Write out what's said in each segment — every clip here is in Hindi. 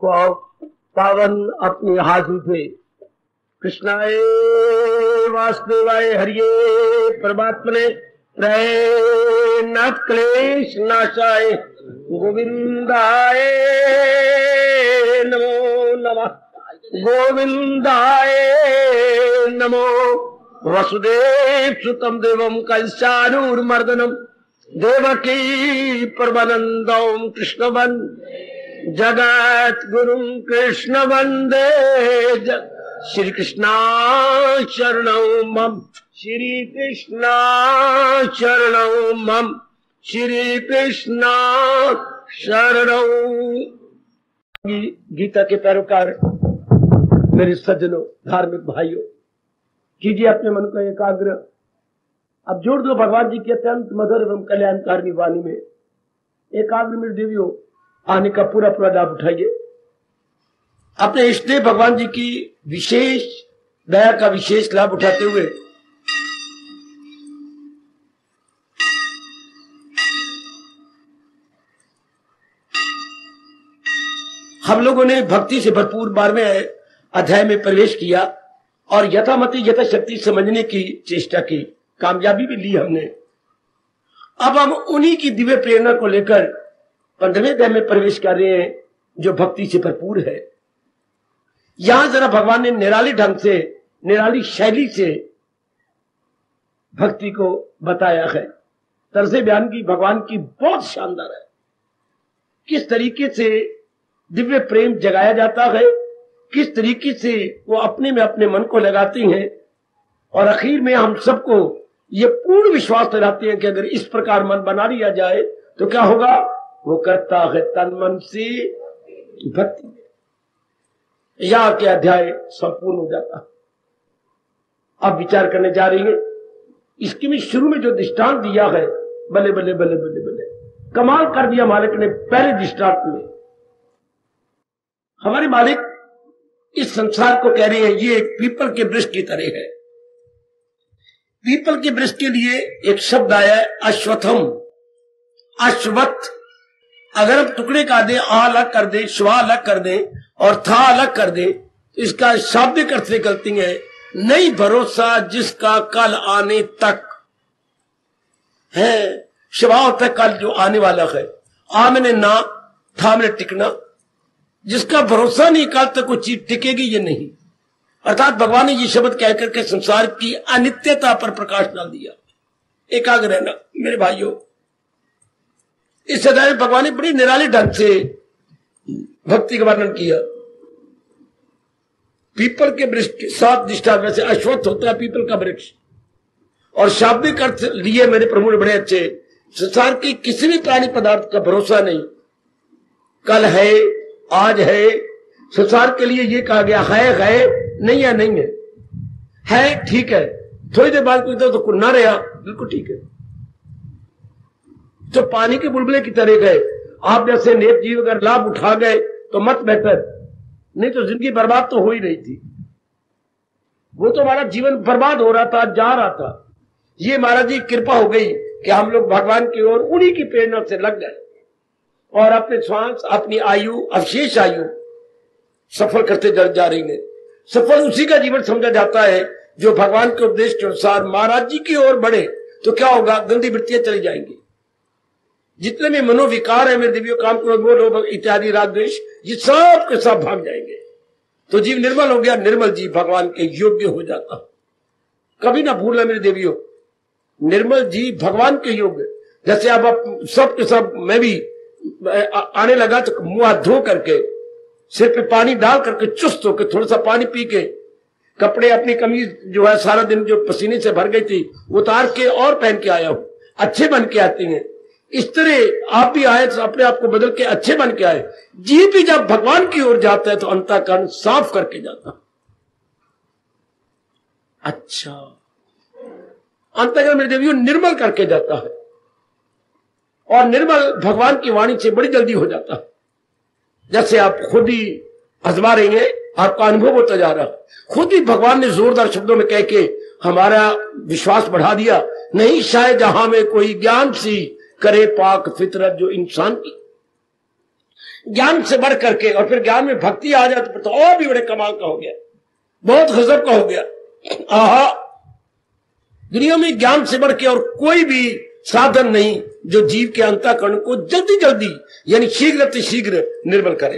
को पावन अपनी हाथों से कृष्णाय वासुदेवाय हरिये परमात्मने नाथ क्लेश नाशाय गोविंदाय नमो नमः गोविंदाय नमो वसुदेव सुतम देवम कंसानूर्मर्दनम देवकी परमानंदम कृष्ण जगत गुरु कृष्ण वंदे श्री कृष्णा शरणं मम श्री कृष्णा शरणं मम श्री कृष्णा शरणं। गीता के पैरोकार मेरे सज्जनों, धार्मिक भाइयों, कीजिए अपने मन को एकाग्र। अब जोड़ दो भगवान जी की अत्यंत मधुर एवं कल्याणकारी वाणी में। एकाग्र मेरे देवियों, आने का पूरा पूरा लाभ उठाइए। अपने इष्ट देव भगवान जी की विशेष दया का विशेष लाभ उठाते हुए हम लोगों ने भक्ति से भरपूर 12वें अध्याय में प्रवेश किया और यथामति यथाशक्ति समझने की चेष्टा की, कामयाबी भी ली हमने। अब हम उन्हीं की दिव्य प्रेरणा को लेकर 15वें अध्याय में प्रवेश कर रहे हैं जो भक्ति से भरपूर है। यहां जरा भगवान ने निराली ढंग से, निराली शैली से भक्ति को बताया है। तर्ज़े बयान की भगवान की बहुत शानदार है। किस तरीके से दिव्य प्रेम जगाया जाता है, किस तरीके से वो अपने में अपने मन को लगाती हैं और आखिर में हम सबको ये पूर्ण विश्वास दिलाते हैं कि अगर इस प्रकार मन बना लिया जाए तो क्या होगा, वो करता है तन मन से भक्ति। यहाँ के अध्याय संपूर्ण हो जाता है। अब विचार करने जा रही है। इसके में शुरू में जो दृष्टांत दिया है, बले बले बले बले बले कमाल कर दिया मालिक ने। पहले दृष्टांत में हमारे मालिक इस संसार को कह रहे हैं ये एक पीपल के वृक्ष की तरह है। पीपल के वृक्ष के लिए एक शब्द आया है अश्वत्थम, अश्वत्थ। अगर हम टुकड़े का दे, आ अलग कर दे, श्वा अलग कर दे और था अलग कर दे तो इसका शाब्दिक अर्थ निकलती है नहीं भरोसा जिसका कल आने तक है। शिवा होता है कल जो आने वाला है, आ मैंने ना, था मैंने टिकना। जिसका भरोसा नहीं कल तक वो चीज टिकेगी ये नहीं। अर्थात भगवान ने ये शब्द कहकर के संसार की अनित्यता पर प्रकाश डाल दिया। एकाग्र रहना मेरे भाइयों। इस अध्याय में भगवान ने बड़ी निराली ढंग से भक्ति का वर्णन किया। पीपल के वृक्ष के 7 दृष्टांत में से अश्वत्थ होता है पीपल का वृक्ष। और शाब्दिक अर्थ लिए मेरे प्रभु ने बड़े अच्छे। संसार की किसी भी प्राणी पदार्थ का भरोसा नहीं, कल है आज है। संसार के लिए ये कहा गया है नहीं है, नहीं है ठीक है, थोड़ी देर बाद कोई तो ना रहा, बिल्कुल ठीक है। तो पानी के बुलबुले की तरह गए। आप जैसे नेक जीव अगर लाभ उठा गए तो मत बेहतर, नहीं तो जिंदगी बर्बाद तो हो ही रही थी। वो तो हमारा जीवन बर्बाद हो रहा था, जा रहा था। ये महाराज जी कृपा हो गई कि हम लोग भगवान की ओर उन्हीं की प्रेरणा से लग गए और अपने श्वास, अपनी आयु, अवशेष आयु सफल करते जा रही है। सफल उसी का जीवन समझा जाता है जो भगवान के उपदेश के अनुसार महाराज जी की ओर बढ़े। तो क्या होगा, गंदी वृत्तियां चली जाएंगी। जितने भी मनोविकार है मेरे दिव्य काम क्रोध मोह लोभ इत्यादि राग द्वेष, ये सब के सब भाग जाएंगे। तो जीव निर्मल हो गया। निर्मल जीव भगवान के योग्य हो जाता। कभी ना भूलना मेरे देवियों, निर्मल जीव भगवान के योग्य। जैसे अब आप सब के सब, मैं भी आने लगा तो मुंह हाथ धो करके, सिर पे पानी डाल करके, चुस्त होकर थोड़ा सा पानी पी के, कपड़े अपनी कमीज जो है सारा दिन जो पसीने से भर गई थी उतार के और पहन के आया हूं। अच्छे बन के आती हैं। इस तरह आप भी आए तो अपने आप को बदल के अच्छे बन के आए। जीव भी जब भगवान की ओर जाता है तो अंतःकरण साफ करके जाता। अच्छा, अंतःकरण मेरे देवियों निर्मल करके जाता है। और निर्मल भगवान की वाणी से बड़ी जल्दी हो जाता है। जैसे आप खुद ही आजमा रही हैं, आपका अनुभव होता जा रहा है। खुद ही भगवान ने जोरदार शब्दों में कह के हमारा विश्वास बढ़ा दिया। नहीं शायद जहां में कोई ज्ञान सी करे पाक फितरत जो इंसान की। ज्ञान से बढ़ करके, और फिर ज्ञान में भक्ति आ जाए तो और भी बड़े कमाल का हो गया, बहुत गजब का हो गया। आहा, दुनिया में ज्ञान से बढ़ के और कोई भी साधन नहीं जो जीव के अंतःकरण को जल्दी जल्दी यानी शीघ्र शीघ्र निर्मल करे।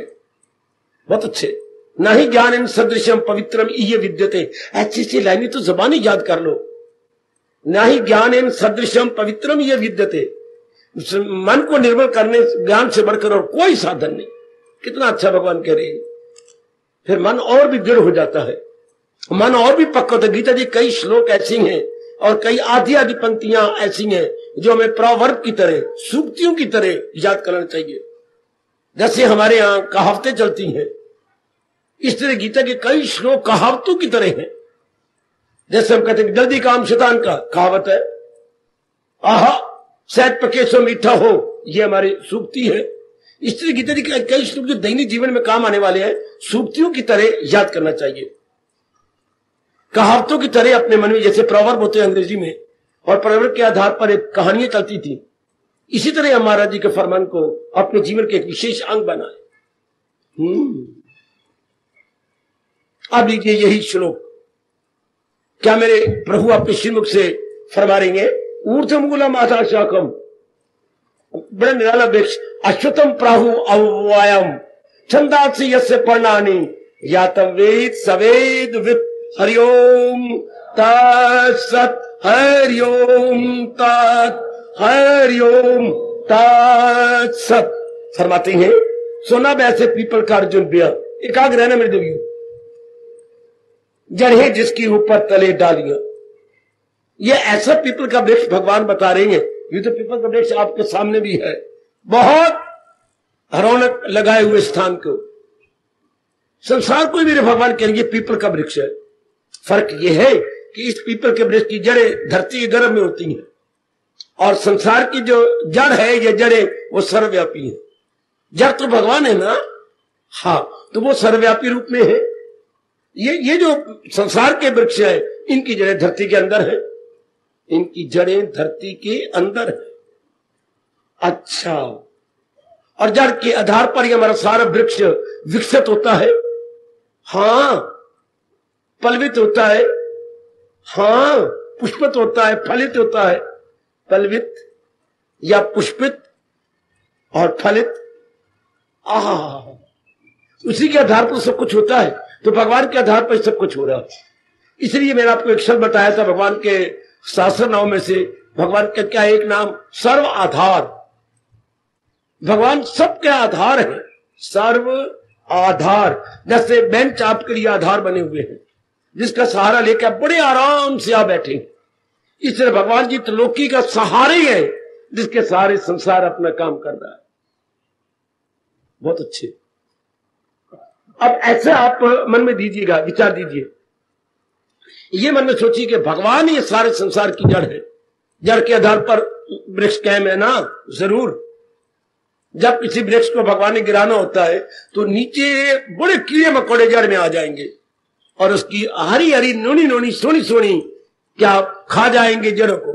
बहुत अच्छे। ना ही ज्ञान इन सदृशम पवित्रम ये विद्यते, ऐसी ऐसी लाइनें तो जबानी याद कर लो। ना ही ज्ञान इन सदृशम पवित्रम ये विद्यते, मन को निर्मल करने ज्ञान से बढ़कर और कोई साधन नहीं। कितना अच्छा भगवान कह रहे हैं। फिर मन और भी दृढ़ हो जाता है, मन और भी पक्का होता है। गीता जी कई श्लोक ऐसी हैं और कई आधी आधी पंक्तियां ऐसी हैं जो हमें प्रवर्ब की तरह, सूक्तियों की तरह याद करना चाहिए। जैसे हमारे यहाँ कहावतें चलती हैं, इस तरह गीता के कई श्लोक कहावतों की तरह हैं। जैसे हम कहते हैं जल्दी काम शैतान का, कहावत है। आहा, शायद पके सो मीठा हो, ये हमारी सूक्ति है। इस तरह गीता जी के कई श्लोक जो दैनिक जीवन में काम आने वाले हैं, सूक्तियों की तरह याद करना चाहिए, कहावतों की तरह अपने मन में। जैसे प्रवर्ब होते हैं अंग्रेजी में, और प्रवर्ब के आधार पर एक कहानियां चलती थी, इसी तरह हम महाराज जी के फरमान को अपने जीवन के एक विशेष अंग बनाए। अब लीजिए यही श्लोक, क्या मेरे प्रभु अपने श्रीमुख से फरमा रहेंगे। ऊर्ध्वमूलम अथा शाखम, बड़ा निराला वृक्ष, अश्वत्थम प्राहु अव्वायम छंदांसि यस्य पर्णानि यातम वेद सवेद विद हरिओम तत्सत् हरिओम तत् हरिओम तत्सत्। फरमाते हैं सोना वैसे पीपल का अर्जुन बिया, एकाग्र रहना मेरे देवियों, जड़ जिसकी ऊपर तले डालियां। ये ऐसा पीपल का वृक्ष भगवान बता रहे हैं। ये तो पीपल का वृक्ष आपके सामने भी है, बहुत रौनक लगाए हुए स्थान को। संसार को मेरे भगवान कहेंगे पीपल का वृक्ष है। फर्क यह है कि इस पीपल के वृक्ष की जड़ें धरती के गर्भ में होती हैं, और संसार की जो जड़ है, ये जड़ें वो सर्वव्यापी है। जड़ तो भगवान है ना, हाँ, तो वो सर्वव्यापी रूप में है। ये जो संसार के वृक्ष है, इनकी जड़ें धरती के अंदर है, इनकी जड़ें धरती के अंदर है। अच्छा, और जड़ के आधार पर हमारा सारा वृक्ष विकसित होता है, हाँ, पल्वित होता है, हाँ, पुष्पित होता है, फलित होता है। पल्वित या पुष्पित और फलित, उसी के आधार पर सब कुछ होता है। तो भगवान के आधार पर सब कुछ हो रहा है। इसलिए मैंने आपको एक शब्द बताया था भगवान के शास्त्र नाम में से, भगवान का क्या एक नाम, सर्व आधार। भगवान सबके आधार है, सर्व आधार। जैसे बेंच आपके लिए आधार बने हुए हैं, जिसका सहारा लेकर बड़े आराम से आप बैठे। इस तरह भगवान जी त्रिलोकी का सहारे है, जिसके सहारे संसार अपना काम कर रहा है। बहुत अच्छे। अब ऐसे आप मन में दीजिएगा, विचार दीजिए, ये मन में सोचिए कि भगवान ये सारे संसार की जड़ है। जड़ के आधार पर वृक्ष कायम है ना, जरूर। जब किसी वृक्ष को भगवान ने गिराना होता है तो नीचे बड़े कीड़े मकोड़े जड़ में आ जाएंगे और उसकी हरी हरी नोनी नोनी सोनी सोनी क्या खा जाएंगे जड़ों को,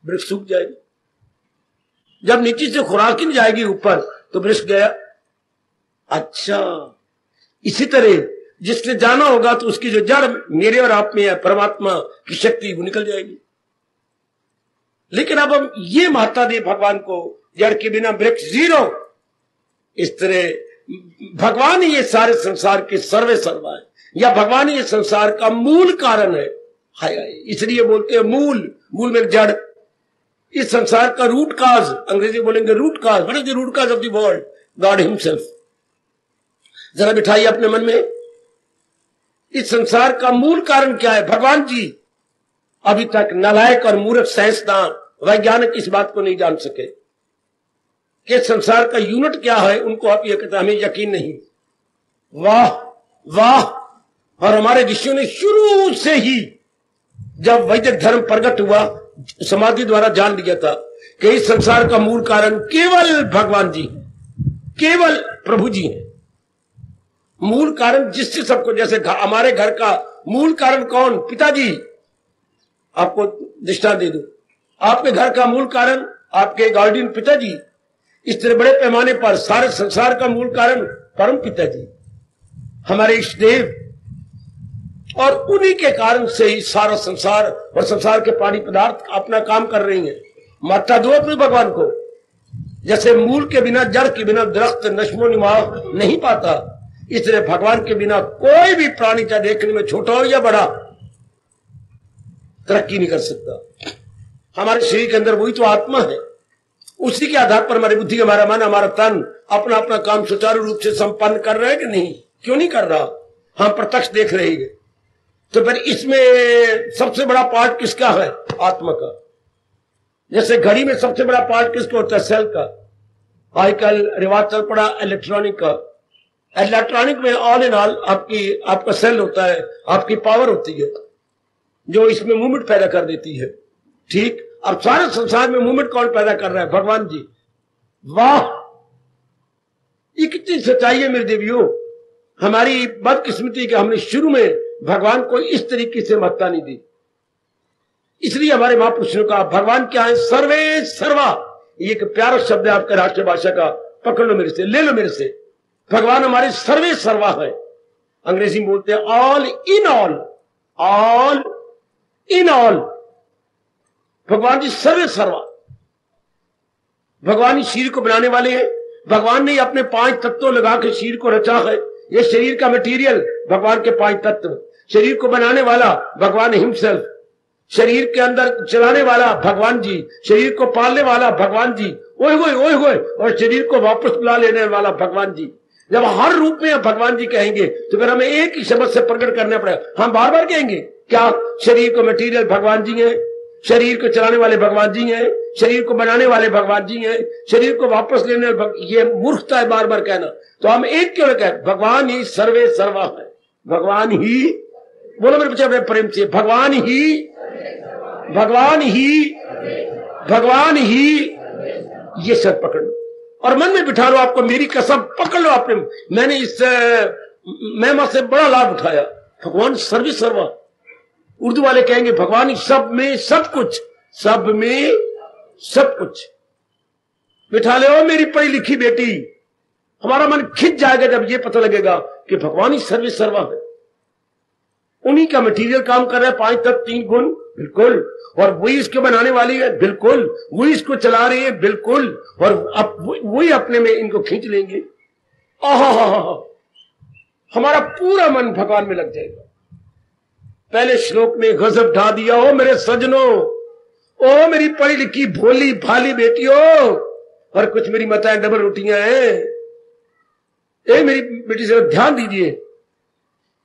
वृक्ष सूख जाएगी। जब नीचे से खुराक ही नहीं जाएगी ऊपर तो वृक्ष गया। अच्छा, इसी तरह जिसने जाना होगा तो उसकी जो जड़ मेरे और आप में है, परमात्मा की शक्ति, वो निकल जाएगी। लेकिन अब हम ये माता दे भगवान को, जड़ के बिना वृक्ष जीरो। इस तरह भगवान ही ये सारे संसार के सर्वे सर्वा है, या भगवान ही ये संसार का मूल कारण है। हाय हाय, इसलिए बोलते हैं मूल, मूल में जड़। इस संसार का रूट काज, अंग्रेजी बोलेंगे root cause, what is the root cause of the world? God himself. जरा बिठाइए अपने मन में, इस संसार का मूल कारण क्या है? भगवान जी। अभी तक नालायक और मूर्ख साइंसदान, वैज्ञानिक इस बात को नहीं जान सके कि संसार का यूनिट क्या है। उनको आप ये कहते, हमें यकीन नहीं। वाह वाह। और हमारे ऋषियों ने शुरू से ही जब वैदिक धर्म प्रकट हुआ, समाधि द्वारा जान लिया था कि इस संसार का मूल कारण केवल भगवान जी है, केवल प्रभु जी हैं। मूल कारण जिससे सबको, जैसे हमारे घर का मूल कारण कौन? पिताजी। आपको दृष्टांत दे दूं, आपके घर का मूल कारण आपके गार्डियन पिताजी। इस तरह बड़े पैमाने पर सारे संसार का मूल कारण परम पिता जी, हमारे इष्ट देव, और उन्हीं के कारण से ही सारा संसार और संसार के प्राणी पदार्थ अपना काम कर रही हैं। माता दो अपने भगवान को। जैसे मूल के बिना, जड़ के बिना दरख्त नश्मो निमा नहीं पाता, इसलिए भगवान के बिना कोई भी प्राणी, चाहे देखने में छोटा हो या बड़ा, तरक्की नहीं कर सकता। हमारे शरीर के अंदर वही तो आत्मा है, उसी के आधार पर हमारी बुद्धि, हमारा मन, हमारा तन अपना अपना काम सुचारू रूप से संपन्न कर रहे हैं कि नहीं? क्यों नहीं कर रहा? हम प्रत्यक्ष देख रहे हैं। तो फिर इसमें सबसे बड़ा पार्ट किसका है? आत्मा का। जैसे घड़ी में सबसे बड़ा पार्ट किसका होता है? सेल का। आजकल रिवाज चल पड़ा इलेक्ट्रॉनिक का। इलेक्ट्रॉनिक में ऑल इन ऑल आपका सेल होता है, आपकी पावर होती है जो इसमें मूवमेंट पैदा कर देती है। ठीक, अब सारे संसार में मूवमेंट कौन पैदा कर रहा है? भगवान जी। वाह, ये कितनी सच्चाई है मेरे देवियों। हमारी बदकिस्मती कि हमने शुरू में भगवान को इस तरीके से महत्ता नहीं दी। इसलिए हमारे महापुरुषों का भगवान क्या है? सर्वे सर्वा। ये एक प्यारा शब्द है आपका राष्ट्रीय भाषा का, पकड़ लो मेरे से, ले लो मेरे से। भगवान हमारे सर्वे सर्वा है। अंग्रेजी में बोलते हैं all in all, all in all. भगवान जी सर्वे सर्वा। भगवान ही शरीर को बनाने वाले हैं। भगवान ने अपने 5 तत्वों लगा के शरीर को रचा है। ये शरीर का मटेरियल भगवान के 5 तत्व। शरीर को बनाने वाला भगवान हिमसेल्फ, शरीर के अंदर चलाने वाला भगवान जी, शरीर को पालने वाला भगवान जी, ओए होए ओए होए, और शरीर को वापस बुला लेने वाला भगवान जी। जब हर रूप में भगवान जी कहेंगे तो फिर हमें एक ही शब्द से प्रकट करना पड़ेगा। हम बार बार कहेंगे क्या? शरीर को मटेरियल भगवान जी हैं, शरीर को चलाने वाले भगवान जी हैं, शरीर को बनाने वाले भगवान जी हैं, शरीर को वापस लेने वाले। ये मूर्खता है बार बार कहना। तो हम एक क्यों कहें? भगवान ही सर्वे सर्वा है। भगवान ही, बोलो मेरे बच्चे अपने प्रेम से, भगवान ही, भगवान ही, भगवान ही। ये सब पकड़ लो और मन में बिठा लो। आपको मेरी कसम, पकड़ लो आपने। मैंने इस महिमा से बड़ा लाभ उठाया। भगवान सर्वे सर्वा। उर्दू वाले कहेंगे भगवान ही सब में सब कुछ, सब में सब कुछ। बिठा ले ओ मेरी पढ़ी लिखी बेटी। हमारा मन खिंच जाएगा जब ये पता लगेगा कि भगवान ही सर्वे सर्वा है। उन्हीं का मटेरियल काम कर रहा है। 5 तत्व 3 गुण, बिल्कुल। और वही इसको बनाने वाली है, बिल्कुल। वही इसको चला रही है, बिल्कुल। और अब वही अपने में इनको खींच लेंगे। हमारा पूरा मन भगवान में लग जाएगा। पहले श्लोक में गजब ढा दिया। ओ मेरे सजनों, ओ मेरी पढ़ी लिखी भोली भाली बेटियों, और कुछ मेरी माताएं डबल रोटियां हैं। ए मेरी बेटी से ध्यान दीजिए।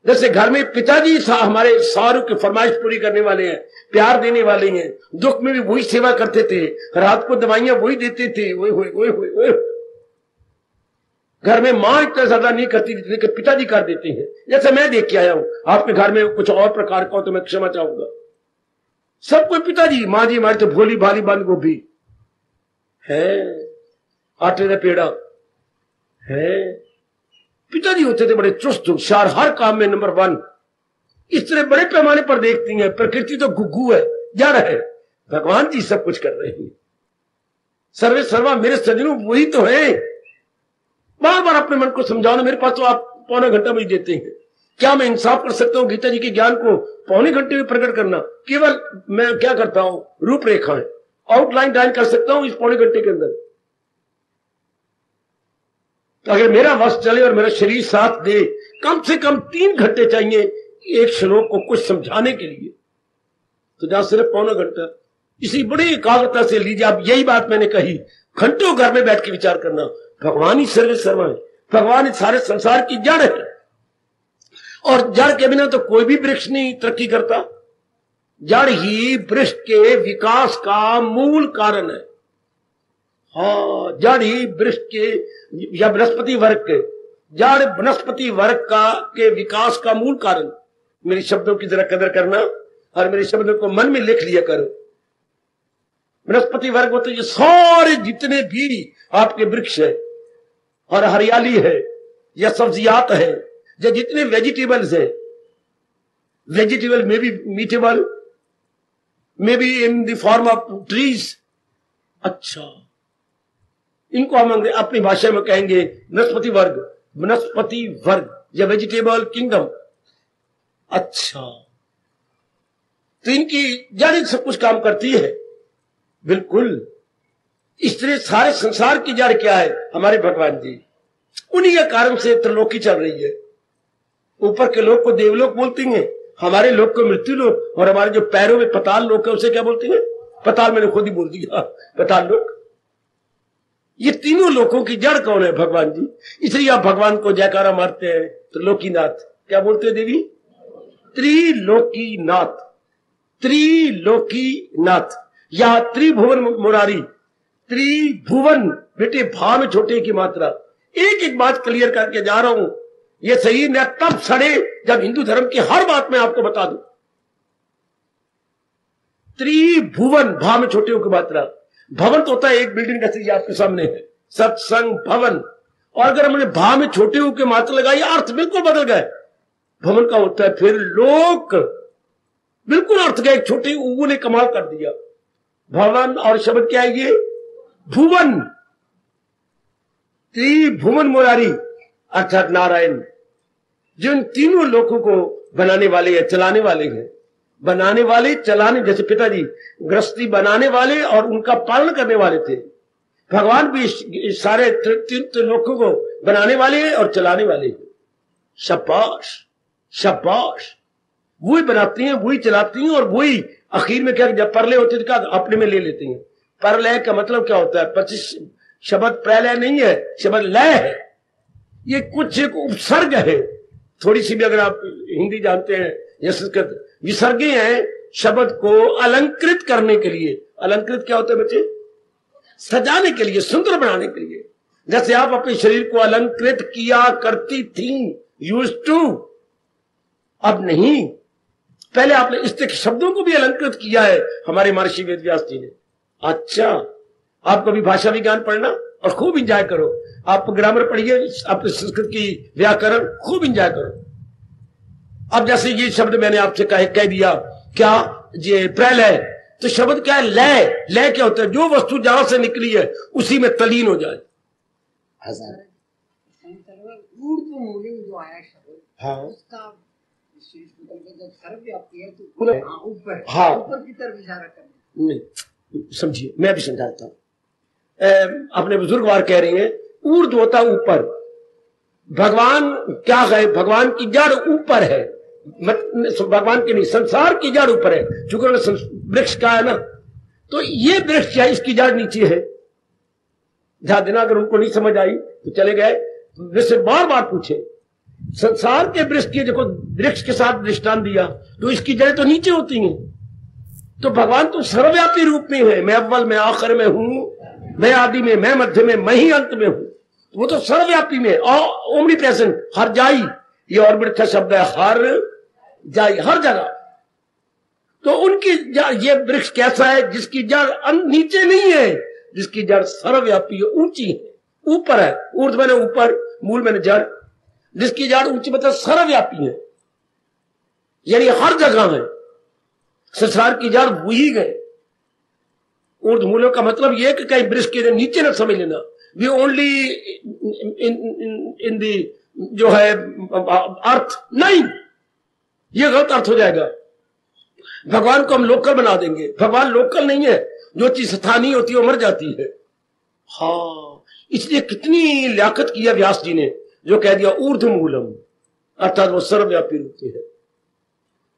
जैसे घर में पिताजी हमारे सारों की फरमाइश पूरी करने वाले हैं, प्यार देने वाले हैं। दुख में भी वही सेवा करते थे, रात को दवाइयां वही देते थे। ओए होए ओए होए ओए। घर में मां इतना ज्यादा नहीं करती थी, लेकिन पिताजी कर देते हैं। जैसे मैं देख के आया हूं, आपके घर में कुछ और प्रकार का हो तो मैं क्षमा चाहूंगा। सब कोई पिताजी, मां जी हमारी तो भोली भाली बंद गोभी है, आटे का पेड़ा है। पिताजी होते थे बड़े चुस्त होशियार, हर काम में नंबर 1। इस तरह बड़े पैमाने पर देखती हैं। प्रकृति तो गुग्गू है, जा रहा है। भगवान जी सब कुछ कर रहे हैं। सर्वे सर्वा मेरे सजनों वही तो है। बार बार अपने मन को समझाओ। मेरे पास तो आप पौना घंटा मुझे देते हैं। क्या मैं इंसाफ कर सकता हूं गीता जी के ज्ञान को पौने घंटे में प्रकट करना? केवल मैं क्या करता हूं, रूपरेखाएं आउटलाइन ड्राइंग कर सकता हूं इस पौने घंटे के अंदर। तो अगर मेरा वश चले और मेरा शरीर साथ दे, कम से कम 3 घंटे चाहिए एक श्लोक को कुछ समझाने के लिए। तो जहां सिर्फ पौना घंटा, इसी बड़ी एकाग्रता से लीजिए। आप यही बात मैंने कही, घंटों घर में बैठ के विचार करना। भगवान ही सर्वे सर्वा है। भगवान ही सारे संसार की जड़ है, और जड़ के बिना तो कोई भी वृक्ष नहीं तरक्की करता। जड़ ही वृक्ष के विकास का मूल कारण है। हाँ, जड़ ही वृक्ष के या वनस्पति वर्ग के, जड़ वनस्पति वर्ग का के विकास का मूल कारण। मेरे शब्दों की जरा कदर करना और मेरे शब्दों को मन में लिख लिया करो। वनस्पति वर्ग होते ये सारे जितने भी आपके वृक्ष है और हरियाली है या सब्जियात है या जितने वेजिटेबल्स है, vegetable may be meatable, may be in the form of trees. अच्छा, इनको हम अपनी भाषा में कहेंगे वनस्पति वर्ग, वनस्पति वर्ग या वेजिटेबल किंगडम। अच्छा, तो इनकी जड़ सब कुछ काम करती है। बिल्कुल, इसलिए सारे संसार की जड़ क्या है? हमारे भगवान जी। उन्हीं के कारण से त्रिलोकी चल रही है। ऊपर के लोग को देवलोक बोलती हैं, हमारे लोग को मृत्यु लोक, और हमारे जो पैरों में पताल लोक है उसे क्या बोलती हैं? पताल। मैंने खुद ही बोल दिया, पताल लोक। ये तीनों लोकों की जड़ कौन है? भगवान जी। इसलिए आप भगवान को जयकारा मारते हैं, त्रिलोकीनाथ। क्या बोलते हैं देवी? त्रिलोकीनाथ, त्रिलोकीनाथ या त्रिभुवन मुरारी। त्रिभुवन बेटे, भा में छोटे की मात्रा। एक एक बात क्लियर करके जा रहा हूं। ये सही न तब सड़े जब हिंदू धर्म की हर बात मैं आपको बता दूं। त्रिभुवन, भा में छोटे की मात्रा। भवन तो होता है एक बिल्डिंग, जैसे आपके सामने है सत्संग भवन, और अगर हमने भा में छोटे के मात्रा लगाई, अर्थ बिल्कुल बदल गए। भवन का होता है फिर लोक, बिल्कुल अर्थ गए। छोटे ऊ ने कमाल कर दिया। भवन और शब्द क्या है? ये भुवन। त्रिभुवन मुरारी अर्थात नारायण, जो इन तीनों लोकों को बनाने वाले या चलाने वाले हैं। बनाने वाले, चलाने, जैसे पिताजी गृहस्थी बनाने वाले और उनका पालन करने वाले थे, भगवान भी इस सारे तीन लोकों को बनाने वाले और चलाने वाले हैं। शाबाश शाबाश। वही बनाती हैं, वही चलाती हैं, और वही आखिर में क्या, जब परले होते तो अपने में ले लेती हैं। परलय का मतलब क्या होता है? 25 शब्द प्रलय नहीं है, शब्द लय है। ये कुछ एक उपसर्ग है। थोड़ी सी भी अगर आप हिंदी जानते हैं या संस्कृत, विसर्गे हैं शब्द को अलंकृत करने के लिए। अलंकृत क्या होता है बच्चे? सजाने के लिए, सुंदर बनाने के लिए। जैसे आप अपने शरीर को अलंकृत किया करती थी, यूज टू। अब नहीं, पहले आपने इस शब्दों को भी अलंकृत किया है हमारे महर्षि वेदव्यास जी ने। अच्छा, आप कभी भाषा विज्ञान पढ़ना और खूब इंजॉय करो। आप ग्रामर पढ़िए, अपने संस्कृत की व्याकरण खूब इंजॉय करो। अब जैसे ये शब्द मैंने आपसे कह दिया, क्या ये प्रलय, तो शब्द क्या है? लय। लय क्या होता है? जो वस्तु जहां से निकली है उसी में तलीन हो जाए। जो आया शब्द, हाँ, उसका जब सर्वव्यापी है तो ऊपर, हाँ, ऊपर की तरफ इशारा करना। नहीं, समझिए, मैं भी समझाता हूं। अपने बुजुर्गवार कह रही हैं, ऊर्ध्व होता ऊपर। भगवान क्या है? भगवान की जड़ ऊपर है। भगवान की नहीं, संसार की जड़ ऊपर है। चूंकि वृक्ष का है ना, तो ये वृक्ष क्या है? इसकी जड़ नीचे है। ध्यान देना, अगर उनको नहीं समझ आई तो चले गए, वैसे बार बार पूछे। संसार के वृक्ष की, देखो वृक्ष के साथ दृष्टांत दिया, तो इसकी जड़ तो नीचे होती है। तो भगवान तो सर्वव्यापी रूप में है। मैं अव्वल में आखिर में हूं, मैं आदि में, मैं मध्य में, मैं ही अंत में हूं। वो तो सर्वव्यापी में, ओमनी प्रेजेंट, हर जाई। ये और भी अच्छा शब्द है, हर जाई, हर जगह। तो उनकी ये वृक्ष कैसा है? जिसकी जड़ नीचे नहीं है, जिसकी जड़ सर्वव्यापी है, ऊंची है, ऊपर है। ऊर्ध्व मैंने ऊपर, मूल मैंने जड़। जिसकी जड़ ऊंची मतलब सर्वव्यापी है, यानी हर जगह है। संसार की जड़ वही गए। ऊर्ध्व मूलों का मतलब यह कि कहीं वृक्ष के नीचे न समझ लेना। वी ओनली इन दी जो है अर्थ, नहीं, यह गलत अर्थ हो जाएगा। भगवान को हम लोकल बना देंगे। भगवान लोकल नहीं है। जो चीज स्थानीय होती है वो मर जाती है। हाँ, इसलिए कितनी लियाकत किया व्यास जी ने, जो कह दिया ऊर्ध्व मूलम, अर्थात वो सर्वव्यापी रूप से है।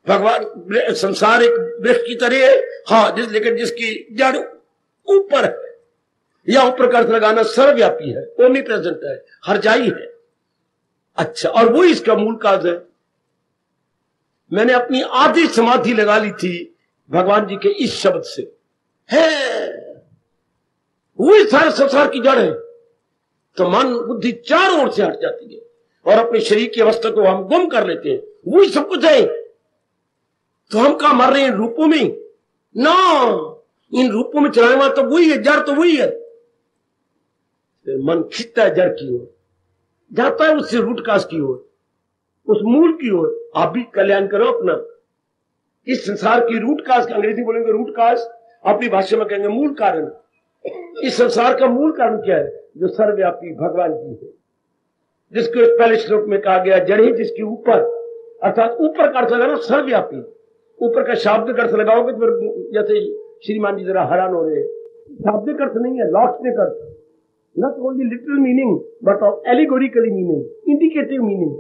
भगवान, संसार एक वृक्ष की तरह है, हाँ, लेकिन जिसकी जड़ ऊपर है, या ऊपर का अर्थ लगाना सर्वव्यापी है, ओमनी प्रेजेंट है, हर जाई है। अच्छा, और वो इसका मूल काज है। मैंने अपनी आधी समाधि लगा ली थी भगवान जी के इस शब्द से, है वही सारे संसार की जड़ है। तो मन बुद्धि चारों ओर से हट जाती है और अपने शरीर की अवस्था को हम गुम कर लेते हैं। वही सब कुछ है। तो हम कहां मर रहे हैं? रूपों में ना, इन रूपों में चलाने वाला तो वही है, जड़ तो वही है। फिर मन खिंचता है जड़ की ओर, जाता है उससे रूट काज की ओर, उस मूल की ओर। आप भी कल्याण करो अपना। इस संसार की रूट काज, अंग्रेजी बोलेंगे रूट काज, अपनी भाषा में कहेंगे मूल कारण। इस संसार का मूल कारण क्या है? जो सर्वव्यापी भगवान जी है, जिसको इस पहले श्लोक में कहा गया जड़ ही जिसके ऊपर, अर्थात ऊपर का अर्थ लगाना सर्वव्यापी। ऊपर का शाब्दिक अर्थ लगाओगे तो जैसे श्रीमान जी जरा हैरान हो रहे हैं, शाब्दिक अर्थ नहीं है, लॉजिक अर्थ, not only literal meaning but of allegorically meaning, indicative meaning.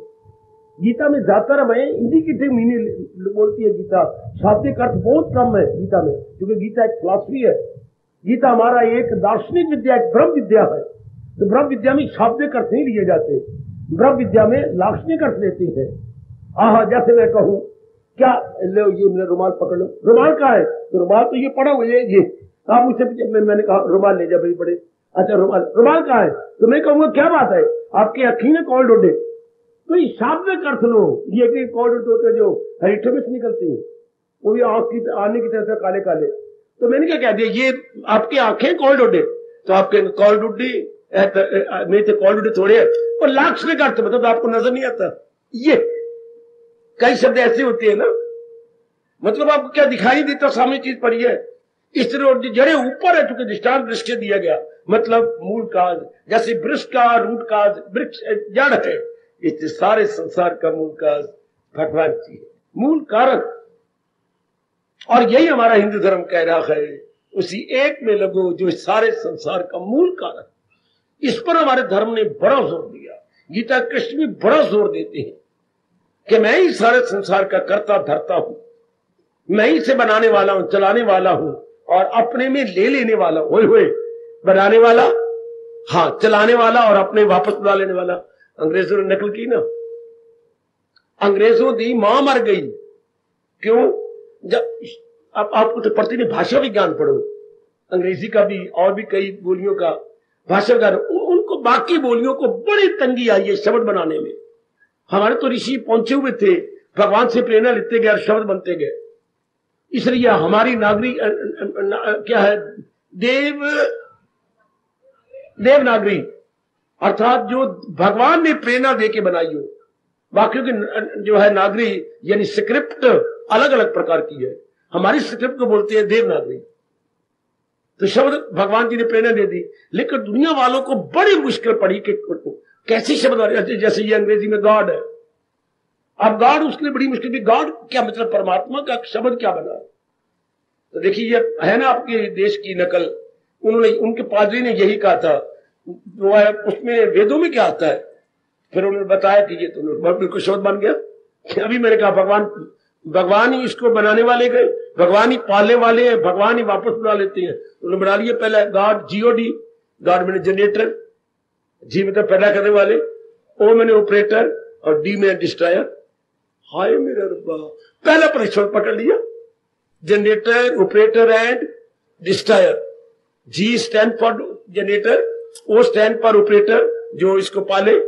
Gita में ज्यादातर हमें इंडिकेटिव मीनिंग बोलती है गीता, शाब्दिक अर्थ बहुत कम है गीता में, क्योंकि गीता एक फिलॉसफी है। गीता हमारा एक दार्शनिक विद्या, एक ब्रह्म विद्या है। तो ब्रह्म विद्या में शाब्दिक अर्थ नहीं लिए जाते, ब्रह्म विद्या में लाक्षणिक अर्थ लेते हैं। आहा, जैसे मैं कहूं क्या, लो ये मेरा रुमाल पकड़ लो, रुमाल कहाँ है? तो रुमाल तो ये पड़ा हुआ है, ये आप मुझसे मैंने कहा रुमाल ले जा भाई पड़े, अच्छा रुमाल कहाँ है? तो मैं कहूंगा क्या बात है, आपके अखी में कौन डोडे? तो ये शाब्दिक अर्थ लो, ये कौन डोडे जो हरीठों में से निकलती है, वो भी आंख की आने की तरह से काले काले। तो मैंने क्या कह दिया, ये आपकी आंखें कौन डोडे? तो आपके कौन डुड्डी मेरे से कौन डुड्डी थोड़े है, और लाक्षणिक अर्थ मतलब आपको नजर नहीं आता। ये कई शब्द ऐसे होते हैं ना, मतलब आपको क्या दिखाई देता सामने चीज पर ही है। इस तरह जड़े ऊपर है, चूंकि दृष्टांत दृष्टि दिया गया, मतलब मूल काज, जैसे वृक्ष का रूट काज वृक्ष जड़ है, इस सारे संसार का मूल काज भगवान जी है, मूल कारक। और यही हमारा हिंदू धर्म कह रहा है, उसी एक में लगो जो इस सारे संसार का मूल कारक। इस पर हमारे धर्म ने बड़ा जोर दिया, गीता कृष्ण भी बड़ा जोर देते हैं कि मैं ही सारे संसार का कर्ता धर्ता हूं, मैं ही इसे बनाने वाला हूं, चलाने वाला हूं और अपने में ले लेने वाला। होए होए, बनाने वाला, हाँ, चलाने वाला और अपने वापस बुला लेने वाला। अंग्रेजों ने नकल की ना, अंग्रेजों दी मां मर गई। क्यों? जब आपको तो पढ़ते नहीं, भाषा विज्ञान पढ़ो, अंग्रेजी का भी और भी कई बोलियों का भाषा विज्ञान, उनको बाकी बोलियों को बड़ी तंगी आई है शब्द बनाने में। हमारे तो ऋषि पहुंचे हुए थे, भगवान से प्रेरणा लेते गए और शब्द बनते गए। इसलिए हमारी नागरी क्या है, देवनागरी, अर्थात जो भगवान ने प्रेरणा देके बनाई हो। बाकियों की जो है नागरी यानी स्क्रिप्ट अलग अलग प्रकार की है, हमारी स्क्रिप्ट को बोलते हैं देवनागरी। तो शब्द भगवान जी ने प्रेरणा दे दी, लेकिन दुनिया वालों को बड़ी मुश्किल पड़ी कि कैसी शब्द, जैसे ये अंग्रेजी में गॉड है, अब गॉड उसके लिए बड़ी मुश्किल भी, गॉड क्या मतलब, परमात्मा का शब्द क्या बना? तो देखिए ये है ना आपके देश की नकल, उन्होंने, उनके पादरी ने यही कहा था, वो है उसमें वेदों में क्या आता है, फिर उन्होंने बताया कि ये तो बिल्कुल शब्द बन गया। अभी मैंने कहा भगवान ही इसको बनाने वाले गए, भगवान ही पालने वाले हैं, भगवान ही वापस बुला लेते हैं। उन्होंने बना लिया पहले गॉड, जीओडी, गॉड मैंने जनरेटर, जी मतलब पैदा करने वाले, ओ मैंने ऑपरेटर और डी में डिस्ट्रॉयर। हाय मेरा रब्बा, पहला परीक्षण पकड़ लिया, generator, operator and destroyer. G stands for generator, O stands for operator जो इसको पाले,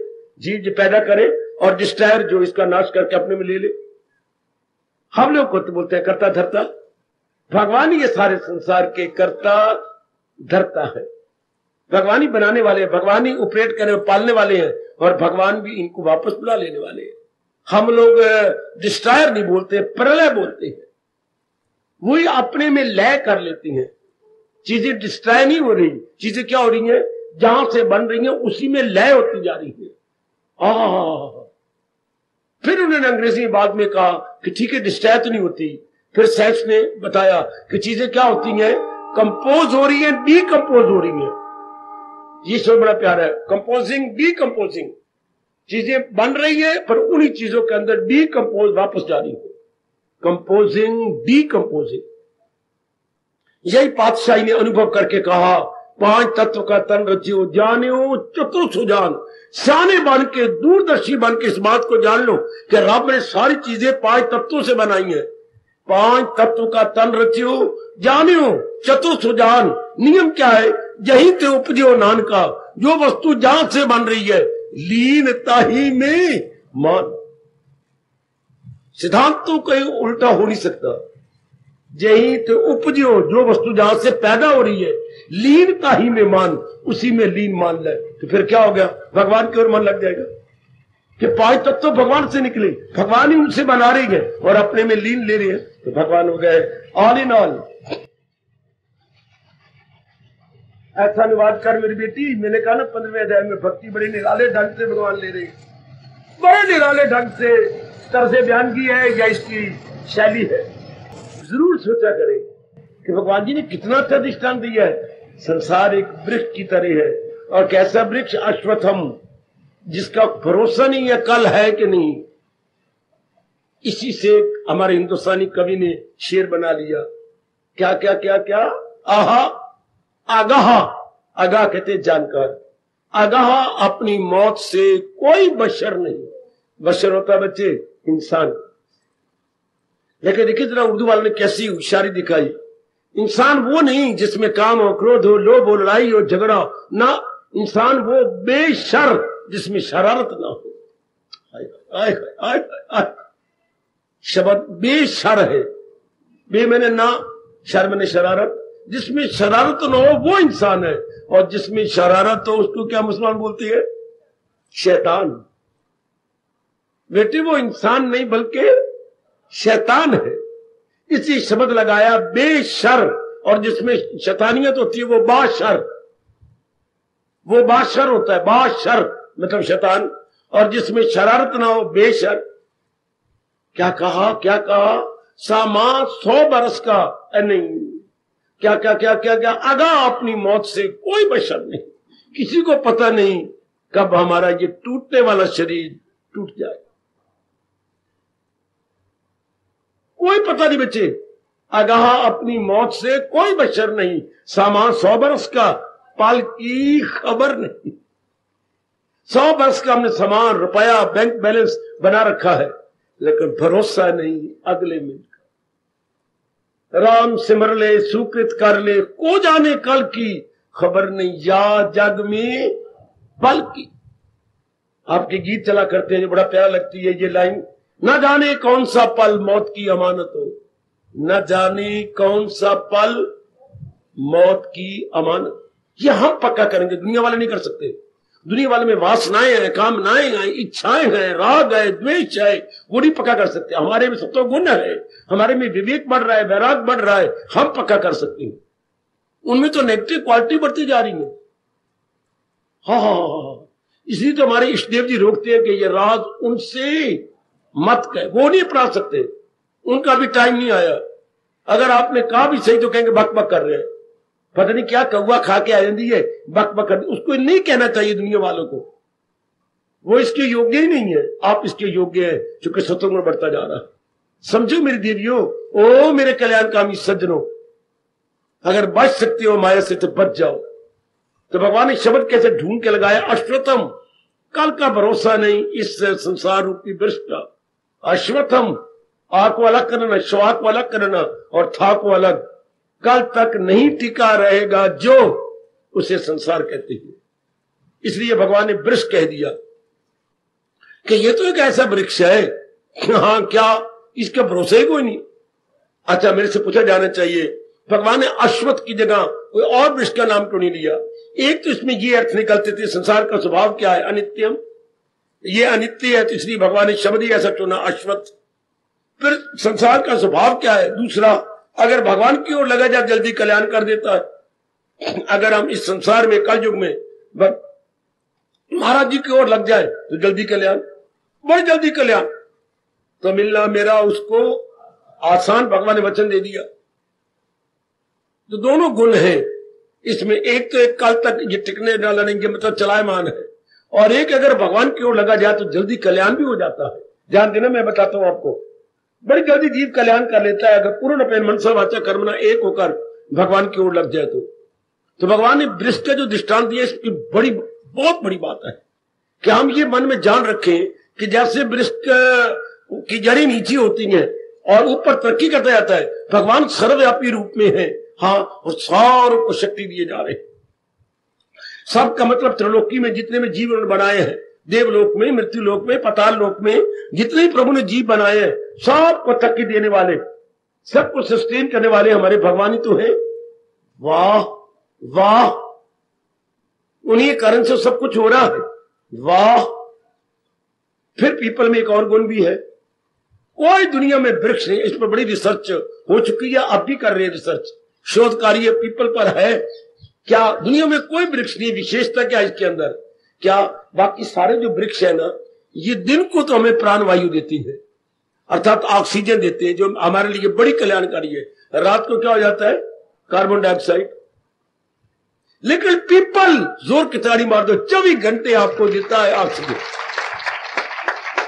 जी जो पैदा करे, और डिस्ट्रॉयर जो इसका नाश करके अपने में ले ले। हम लोग को तो बोलते हैं कर्ता धर्ता, भगवान ही ये सारे संसार के कर्ता धर्ता है, भगवान ही बनाने वाले हैं, भगवान ही ऑपरेट करने पालने वाले हैं, और भगवान भी इनको वापस बुला लेने वाले हैं। हम लोग डिस्ट्रॉयर नहीं बोलते, प्रलय बोलते हैं। वही अपने में लय कर लेती हैं, चीजें डिस्ट्रॉय नहीं हो रही, चीजें क्या हो रही हैं, जहां से बन रही हैं उसी में लय होती जा रही है। फिर उन्होंने अंग्रेजी बाद में कहा कि ठीक है डिस्ट्रॉय तो नहीं होती, फिर साइंस ने बताया कि चीजें क्या होती हैं, कंपोज हो रही है, डीकंपोज हो रही है। ये सब बड़ा प्यारा है, कंपोजिंग डीकंपोजिंग, चीजें बन रही है पर उन्हीं चीजों के अंदर डीकंपोज वापस जा रही है, कंपोजिंग डीकंपोजिंग। यही पातशाही ने अनुभव करके कहा, 5 तत्व का तन रचियो जानियो चतुर सुजान। सियाने बन के, दूरदर्शी बन के इस बात को जान लो कि रब ने सारी चीजें 5 तत्वों से बनाई है। 5 तत्व का तन रचियो जानियो चतुर सुजान। नियम क्या है, यही ते उपजो नानका, जो वस्तु जहां से बन रही है लीन ताही में मान। सिद्धांत तो कहीं उल्टा हो नहीं सकता, यही तो उपजो, जो वस्तु जहां से पैदा हो रही है लीनता ही में मान, उसी में लीन मान ले, तो फिर क्या हो गया, भगवान की ओर मन लग जाएगा कि 5 तत्व भगवान से निकले, भगवान ही उनसे बना रही है और अपने में लीन ले रही है, तो भगवान हो गए ऑल इन ऑल। ऐसा अनुवाद कर मेरी बेटी। मैंने कहा ना 15वें अध्याय में भक्ति बड़े निराले ढंग से भगवान ले रहे, बड़े निराले ढंग से तरह बयान की है या इसकी शैली है। जरूर सोचा करें कि भगवान जी ने कितना अच्छा दृष्टांत दिया है। संसार एक वृक्ष की तरह है, और कैसा वृक्ष? अश्वत्थम, जिसका भरोसा नहीं है कल है कि नहीं। इसी से हमारे हिंदुस्तानी कवि ने शेर बना लिया, क्या क्या क्या क्या, आहा आगाह, आगाह कहते जानकार, आगाह अपनी मौत से कोई बशर नहीं। बशर होता बच्चे इंसान। लेकिन देखिए जरा उर्दू वालों ने कैसी होशियारी दिखाई। इंसान वो नहीं जिसमें काम हो, क्रोध हो, लोभ हो, लड़ाई हो, झगड़ा हो, ना। इंसान वो बेशर जिसमें शरारत ना हो। आय आय आय आय, शब्द बेशर है। बे मैंने ना, शर मैंने शरारत। जिसमें शरारत न हो वो इंसान है, और जिसमें शरारत हो उसको क्या मुसलमान बोलती है? शैतान। बेटे वो इंसान नहीं बल्कि शैतान है। इसी शब्द लगाया बेशर, और जिसमें शैतानियत होती है वो बाशर। वो बाशर होता है, बाशर मतलब शैतान, और जिसमें शरारत ना हो बेशर। क्या कहा, क्या कहा? सामा 100 बरस का नहीं, क्या क्या क्या क्या क्या, आगाह अपनी मौत से कोई बशर नहीं। किसी को पता नहीं कब हमारा ये टूटने वाला शरीर टूट जाए, कोई पता नहीं बच्चे। आगाह अपनी मौत से कोई बशर नहीं, सामान 100 बरस का, पल की खबर नहीं। 100 बरस का हमने सामान, रुपया, बैंक बैलेंस बना रखा है, लेकिन भरोसा नहीं अगले मिनट का। राम सिमर ले, सुकृत कर ले, को जाने कल की खबर नहीं, या जग में पल की। आपके गीत चला करते हैं जो बड़ा प्यारा लगती है ये लाइन, न जाने कौन सा पल मौत की अमानत हो, न जाने कौन सा पल मौत की अमानत। ये हम पक्का करेंगे, दुनिया वाले नहीं कर सकते। दुनिया वाले में वासनाएं हैं, कामनाएं हैं, इच्छाएं हैं, राग है, द्वेष है, वो नहीं पक्का कर सकते। हमारे में सत्व गुण है, हमारे में विवेक बढ़ रहा है, वैराग बढ़ रहा है, हम पक्का कर सकते हैं। उनमें तो नेगेटिव क्वालिटी बढ़ती जा रही है। हाँ, इसलिए तो हमारे इष्टदेव जी रोकते हैं कि ये राज उनसे मत कहे, वो नहीं पढ़ा सकते, उनका भी टाइम नहीं आया। अगर आपने कहा भी सही तो कहेंगे बक बक कर रहे हैं, पता नहीं क्या कौवा खा के आ जाती है, बक बक कर। उसको नहीं कहना चाहिए दुनिया वालों को, वो इसके योग्य ही नहीं है। आप इसके योग्य है, चूंकि सत्वगुण बढ़ता जा रहा है। समझो मेरी देवियों, ओ मेरे कल्याणकामी सज्जनों, अगर बच सकते हो माया से तो बच जाओ। तो भगवान ने शब्द कैसे ढूंढ के लगाया, अश्वत्थम, कल का भरोसा नहीं इस संसार रूपी वृक्ष का। अश्वत्थम, आ को अलग करना, श्वा को अलग करना, और था को अलग। कल तक नहीं टिका रहेगा जो उसे संसार कहते हैं। इसलिए भगवान ने वृक्ष कह दिया कि ये तो एक ऐसा वृक्ष है, हाँ क्या इसका भरोसा ही कोई नहीं। अच्छा, मेरे से पूछा जाना चाहिए भगवान ने अश्वत्थ की जगह कोई और वृक्ष का नाम क्यों नहीं लिया? एक तो इसमें ये अर्थ निकलते थे संसार का स्वभाव क्या है, अनित्यम, ये अनित्य है, तो इसलिए भगवान ने शब्द ही ऐसा चुना अश्वत्थ। फिर संसार का स्वभाव क्या है? दूसरा, अगर भगवान की ओर लगा जाए जल्दी कल्याण कर देता है। अगर हम इस संसार में कलयुग में महाराज जी की ओर लग जाए तो जल्दी कल्याण, बड़ी जल्दी कल्याण तो मिलना मेरा उसको आसान, भगवान ने वचन दे दिया। तो दोनों गुण हैं इसमें, एक तो एक काल तक ये टिकने न लड़ेंगे मतलब चलायमान है, और एक अगर भगवान की ओर लगा जाए तो जल्दी कल्याण भी हो जाता है। ध्यान देना, मैं बताता हूं आपको, बड़ी जल्दी जीव कल्याण कर लेता है अगर पूर्ण अपने मनसा वाचा कर्मना एक होकर भगवान की ओर लग जाए तो भगवान ने वृक्ष का जो दृष्टांत दिया, इसकी बड़ी बहुत बड़ी बात है कि हम ये मन में जान रखें कि जैसे वृक्ष की जड़ी नीचे होती है और ऊपर तरक्की करता जाता है, भगवान सर्वव्यापी रूप में है। हाँ, और सारों को शक्ति दिए जा रहे हैं। सबका मतलब त्रिलोकी में जितने में जीव बनाए हैं, देवलोक में, मृत्युलोक में, पाताल लोक में जितने ही प्रभु ने जीव बनाए हैं, सबको तरक्की देने वाले, सबको सस्टेन करने वाले हमारे भगवान ही तो है। वाह वाह, उन्हीं कारण से सब कुछ हो रहा है। वाह। फिर पीपल में एक और गुण भी है, कोई दुनिया में वृक्ष नहीं, इस पर बड़ी रिसर्च हो चुकी है, अब भी कर रहे हैं रिसर्च, शोध कार्य पीपल पर है। क्या दुनिया में कोई वृक्ष नहीं, विशेषता क्या इसके अंदर? क्या बाकी सारे जो वृक्ष है ना, ये दिन को तो हमें प्राणवायु देती है, अर्थात ऑक्सीजन देते हैं, जो हमारे लिए बड़ी कल्याणकारी है। रात को क्या हो जाता है? Carbon dioxide. लेकिन पीपल जोर की ताड़ी मार दो, 24 घंटे आपको देता है ऑक्सीजन।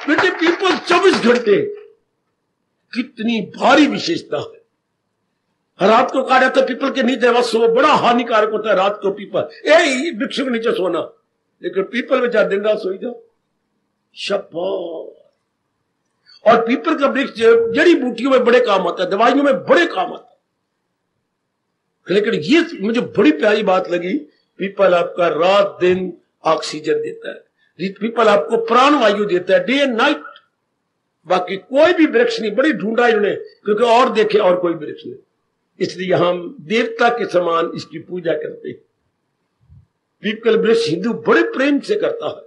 बेटे पीपल 24 घंटे, कितनी भारी विशेषता है। रात को कहा जाता है पीपल के नीचे बस सो, बड़ा हानिकारक होता है रात को पीपल, वृक्ष के नीचे सोना। लेकिन पीपल में चाहे दिन रात सोई जाओ, शाबाश। और पीपल का वृक्ष जड़ी बूटियों में बड़े काम आता है, दवाइयों में बड़े काम आता है। लेकिन ये मुझे बड़ी प्यारी बात लगी, पीपल आपका रात दिन ऑक्सीजन देता है, पीपल आपको प्राणवायु देता है डे एंड नाइट। बाकी कोई भी वृक्ष नहीं, बड़ी ढूंढा इन्होंने, क्योंकि और देखे और कोई वृक्ष नहीं, इसलिए हम देवता के समान इसकी पूजा करते हैं। पीपल वृक्ष हिंदू बड़े प्रेम से करता है,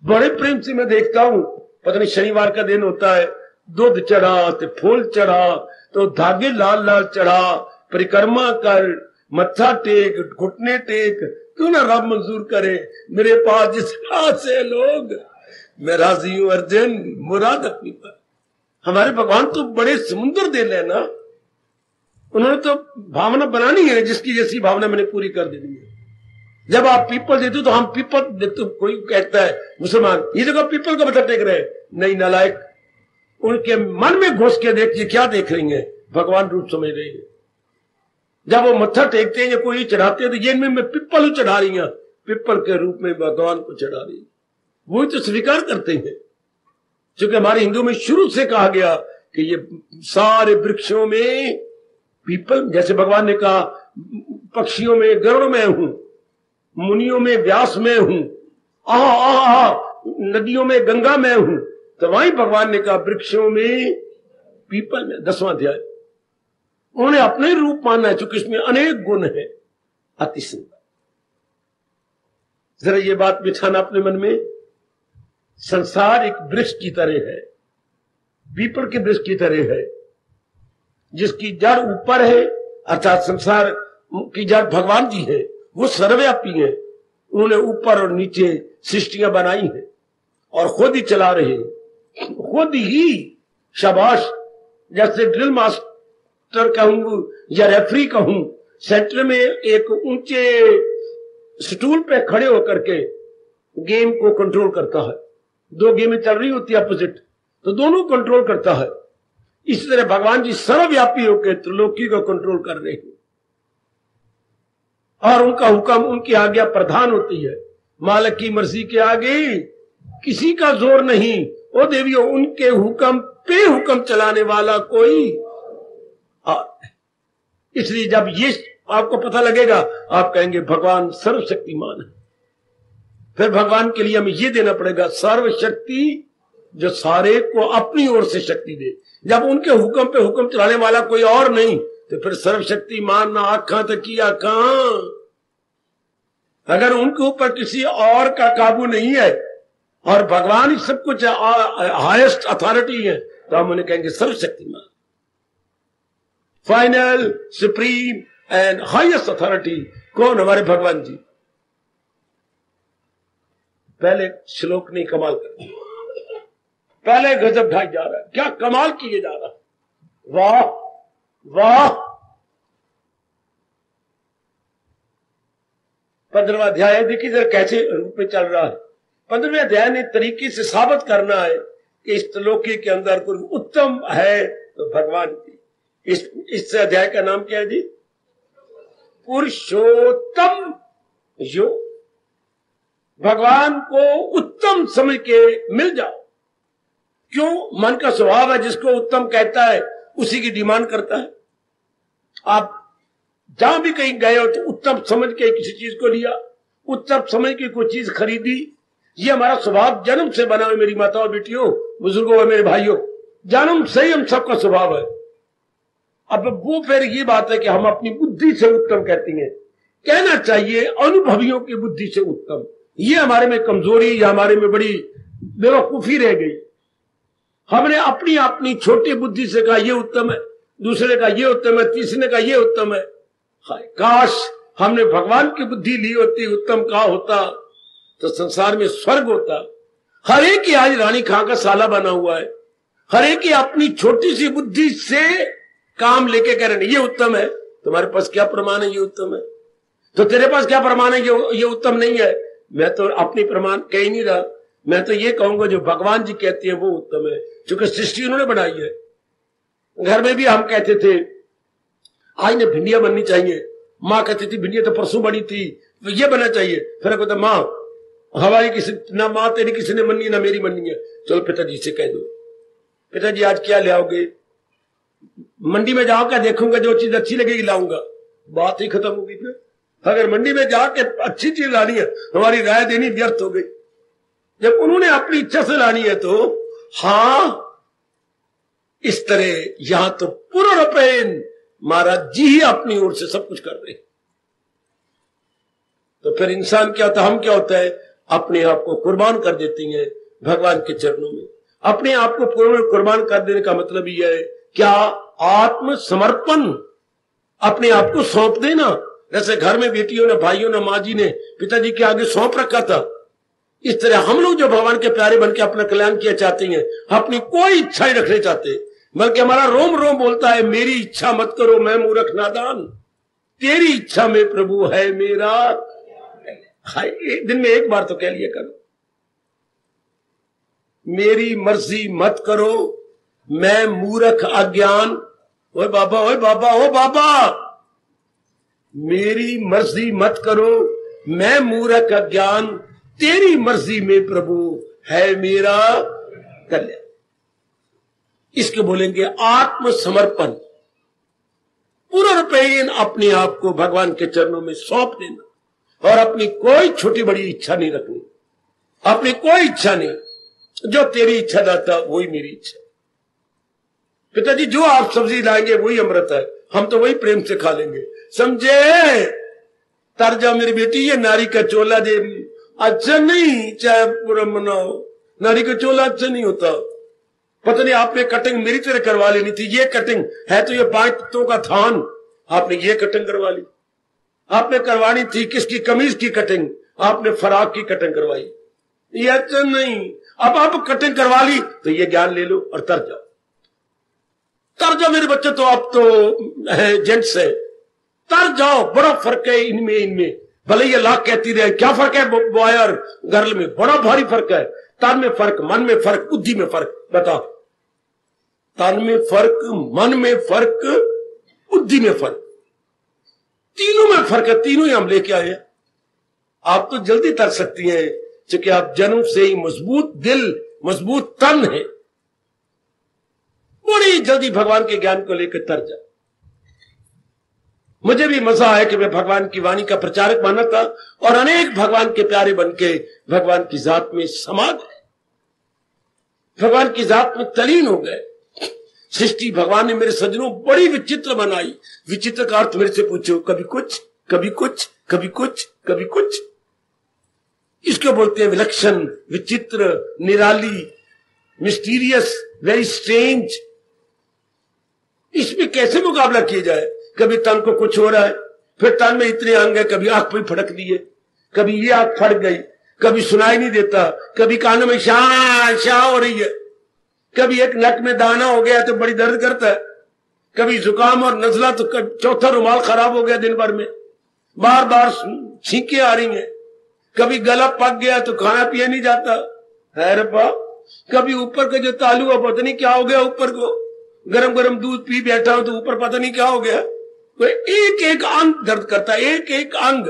बड़े प्रेम से। मैं देखता हूं, पता नहीं शनिवार का दिन होता है, दूध चढ़ा तो फूल चढ़ा तो धागे लाल लाल चढ़ा, परिक्रमा कर, मत्था टेक, घुटने टेक, क्यों ना रब मंजूर करे। मेरे पास जिस से लोग, मैं राजी हूं अर्जुन, मुराद अपनी पर। हमारे भगवान तो बड़े समुद्र दे लेना, उन्होंने तो भावना बनानी है, जिसकी जैसी भावना मैंने पूरी कर देनी है। जब आप पीपल देते हो तो हम पीपल देखते, कोई कहता है मुसलमान ये जगह पीपल का मत्था टेक रहे, नहीं नालायक, उनके मन में घुस के देखिए क्या देख रही है, भगवान रूप समझ रही है। जब वो मत्था टेकते हैं या कोई चढ़ाते हैं तो ये मैं पीपल चढ़ा रही हूं, पीपल के रूप में भगवान को चढ़ा रही, वो तो स्वीकार करते हैं। क्योंकि हमारे हिंदू में शुरू से कहा गया कि ये सारे वृक्षों में पीपल, जैसे भगवान ने कहा पक्षियों में गरुड़ में हूं, मुनियों में व्यास में हूं, नदियों में गंगा में हूं, तो वहीं भगवान ने कहा वृक्षों में पीपल में। 10वां अध्याय उन्होंने अपने रूप माना है, चूंकि इसमें अनेक गुण है। अति सुंदर। जरा ये बात बिठाना अपने मन में, संसार एक वृक्ष की तरह है, पीपल के वृक्ष की तरह है, जिसकी जड़ ऊपर है, अर्थात संसार की जड़ भगवान जी है, वो सर्वव्यापी है। उन्होंने ऊपर और नीचे सृष्टियां बनाई है और खुद ही चला रहे हैं, खुद ही। शाबाश। जैसे ड्रिल मास्टर कहूं या रेफरी कहूं, सेंटर में एक ऊंचे स्टूल पे खड़े होकर के गेम को कंट्रोल करता है। दो गेमें चल रही होती है अपोजिट, तो दोनों कंट्रोल करता है। इसी तरह भगवान जी सर्वव्यापी होकर त्रिलोकी को कंट्रोल कर रहे हैं और उनका हुक्म, उनकी आज्ञा प्रधान होती है। मालिक की मर्जी के आगे किसी का जोर नहीं। ओ देवियों, उनके हुक्म पे हुक्म चलाने वाला कोई। इसलिए जब ये आपको पता लगेगा, आप कहेंगे भगवान सर्वशक्तिमान है। फिर भगवान के लिए हमें ये देना पड़ेगा सर्वशक्ति, जो सारे को अपनी ओर से शक्ति दे। जब उनके हुक्म पे हुक्म चलाने वाला कोई और नहीं, तो फिर सर्वशक्तिमान ना आखा तो किया कहां। अगर उनके ऊपर किसी और का काबू नहीं है और भगवान ही सब कुछ हाईएस्ट अथॉरिटी है, तो हम उन्हें कहेंगे सर्वशक्तिमान। Final, supreme and highest authority कौन? हमारे भगवान जी। पहले श्लोक नहीं कमाल कर दिया, पहले गजब ढाई जा रहा है, क्या कमाल किए जा रहा है। वाह वाह। 15वां अध्याय देखिए जरा कैसे रूप में चल रहा है। 15वें अध्याय ने तरीके से साबित करना है कि इस त्रिलोकी के अंदर कोई उत्तम है तो भगवान की। इस अध्याय का नाम क्या है जी? पुरुषोत्तम योग। भगवान को उत्तम समझ के मिल जाओ। क्यों? मन का स्वभाव है, जिसको उत्तम कहता है उसी की डिमांड करता है। आप जहां भी कहीं गए हो तो उत्तम समझ के किसी चीज को लिया, उत्तम समझ के कोई चीज खरीदी। ये हमारा स्वभाव जन्म से बना है। मेरी माताओं, बेटियों, बुजुर्गों और मेरे भाइयों, जन्म से ही हम सबका स्वभाव है। अब वो फिर ये बात है कि हम अपनी बुद्धि से उत्तम कहती हैं। कहना चाहिए अनुभवियों की बुद्धि से उत्तम। ये हमारे में कमजोरी या हमारे में बड़ी बेवकूफी रह गई। हमने अपनी अपनी छोटी बुद्धि से कहा ये उत्तम है, दूसरे का ये उत्तम है, तीसरे का ये उत्तम है। काश हमने भगवान की बुद्धि ली होती, उत्तम का होता तो संसार में स्वर्ग होता। हर एक की आज रानी खां का साला बना हुआ है, हर एक की अपनी छोटी सी बुद्धि से काम लेके कह रहे ये उत्तम है। तुम्हारे पास क्या प्रमाण है ये उत्तम है? तो तेरे पास क्या प्रमाण है ये उत्तम नहीं है? मैं तो अपनी प्रमाण कह ही नहीं रहा, मैं तो ये कहूंगा जो भगवान जी कहते हैं वो उत्तम है, क्योंकि सृष्टि उन्होंने बनाई है। घर में भी हम कहते थे आज ने भिंडियां बननी चाहिए, माँ कहती थी भिंडियां तो परसों बनी थी, तो ये बनना चाहिए। फिर कहता माँ हमारी किसी ना माँ तेरी किसी ने मननी ना मेरी मननी है, चलो पिताजी से कह दो, पिताजी आज क्या ले आओगे? मंडी में जाओगे देखूंगा जो चीज अच्छी लगेगी लाऊंगा, बात ही खत्म होगी। फिर अगर मंडी में जाके अच्छी चीज लानी है, हमारी राय देनी व्यर्थ हो गई। जब उन्होंने अपनी इच्छा से लानी है तो हाँ, इस तरह यहां तो पूर्ण रूपेण महाराज जी ही अपनी ओर से सब कुछ कर रहे। तो फिर इंसान क्या होता, हम क्या होता है, अपने आप को कुर्बान कर देती हैं भगवान के चरणों में। अपने आप को पूर्ण कुर्बान कर देने का मतलब यह है क्या? आत्मसमर्पण, अपने आप को सौंप देना। जैसे घर में बेटियों ने, भाइयों ने, माँ जी ने पिताजी के आगे सौंप रखा था, इस तरह हम लोग जो भगवान के प्यारे बनके अपना कल्याण किया चाहते हैं, अपनी कोई इच्छा ही रखने चाहते, बल्कि हमारा रोम रोम बोलता है मेरी इच्छा मत करो मैं मूर्ख नादान, तेरी इच्छा में प्रभु है मेरा। दिन में एक बार तो कह लिया करो, मेरी मर्जी मत करो मैं मूर्ख अज्ञान। ओए बाबा, ओए बाबा, ओ बाबा, मेरी मर्जी मत करो मैं मूर्ख अज्ञान, तेरी मर्जी में प्रभु है मेरा कल्याण। इसके बोलेंगे आत्मसमर्पण, पूर्ण रूपेण अपने आप को भगवान के चरणों में सौंप देना और अपनी कोई छोटी बड़ी इच्छा नहीं रखनी, अपनी कोई इच्छा नहीं, जो तेरी इच्छा दाता वही मेरी इच्छा। पिताजी जो आप सब्जी लाएंगे वही अमृत है, हम तो वही प्रेम से खा लेंगे, समझे? तर जा मेरी बेटी, ये नारी का चोला दे अच्छा नहीं, चाहे पूरा मनाओ, नारी का चोला अच्छा नहीं होता। पता नहीं आपने कटिंग मेरी तरह करवा लेनी थी, ये कटिंग है तो ये 5 पत्तों का थान, आपने ये कटिंग करवा ली। आपने करवानी थी किसकी कमीज की कटिंग, आपने फराक की कटिंग करवाई, ये अच्छा नहीं। अब आप कटिंग करवा ली तो ये ज्ञान ले लो और तर जाओ, तर जाओ मेरे बच्चे, तो आप तो जेंट्स है, तर जाओ। बड़ा फर्क है इनमें भले ये लाख कहती रहे, क्या फर्क है बॉय और गर्ल में? बड़ा भारी फर्क है। तन में फर्क, मन में फर्क, बुद्धि में फर्क। बताओ, तन में फर्क, मन में फर्क, बुद्धि में फर्क, तीनों में फर्क है। तीनों ही हम लेके आए। आप तो जल्दी तर सकती हैं क्योंकि आप जन्म से ही मजबूत दिल, मजबूत तन है, बड़ी जल्दी भगवान के ज्ञान को लेकर तर जा। मुझे भी मजा आया कि मैं भगवान की वाणी का प्रचारक बना था और अनेक भगवान के प्यारे बनके भगवान की जात में समा गए, भगवान की जात में तलीन हो गए। सृष्टि भगवान ने मेरे सज्जनों बड़ी विचित्र बनाई। विचित्र का अर्थ मेरे से पूछो, कभी कुछ, कभी कुछ, कभी कुछ, कभी कुछ। इसको बोलते हैं विलक्षण, विचित्र, निराली, मिस्टीरियस, वेरी स्ट्रेंज। इसमें कैसे मुकाबला किया जाए? कभी तन को कुछ हो रहा है, फिर तन में इतने अंग है, कभी आंख पे फड़क दिए, कभी ये आंख फड़क गई, कभी सुनाई नहीं देता, कभी कानों में शाह शाह हो रही है, कभी एक नक में दाना हो गया तो बड़ी दर्द करता है, कभी जुकाम और नजला तो चौथा रुमाल खराब हो गया दिन भर में, बार बार छींकें आ रही हैं, कभी गला पक गया तो खाना पिया नहीं जाता है रे बा, कभी ऊपर का जो तालू है पता नहीं क्या हो गया, ऊपर को गरम गरम दूध पी बैठा हो तो ऊपर पता नहीं क्या हो गया। तो एक एक अंग दर्द करता है, एक एक अंग।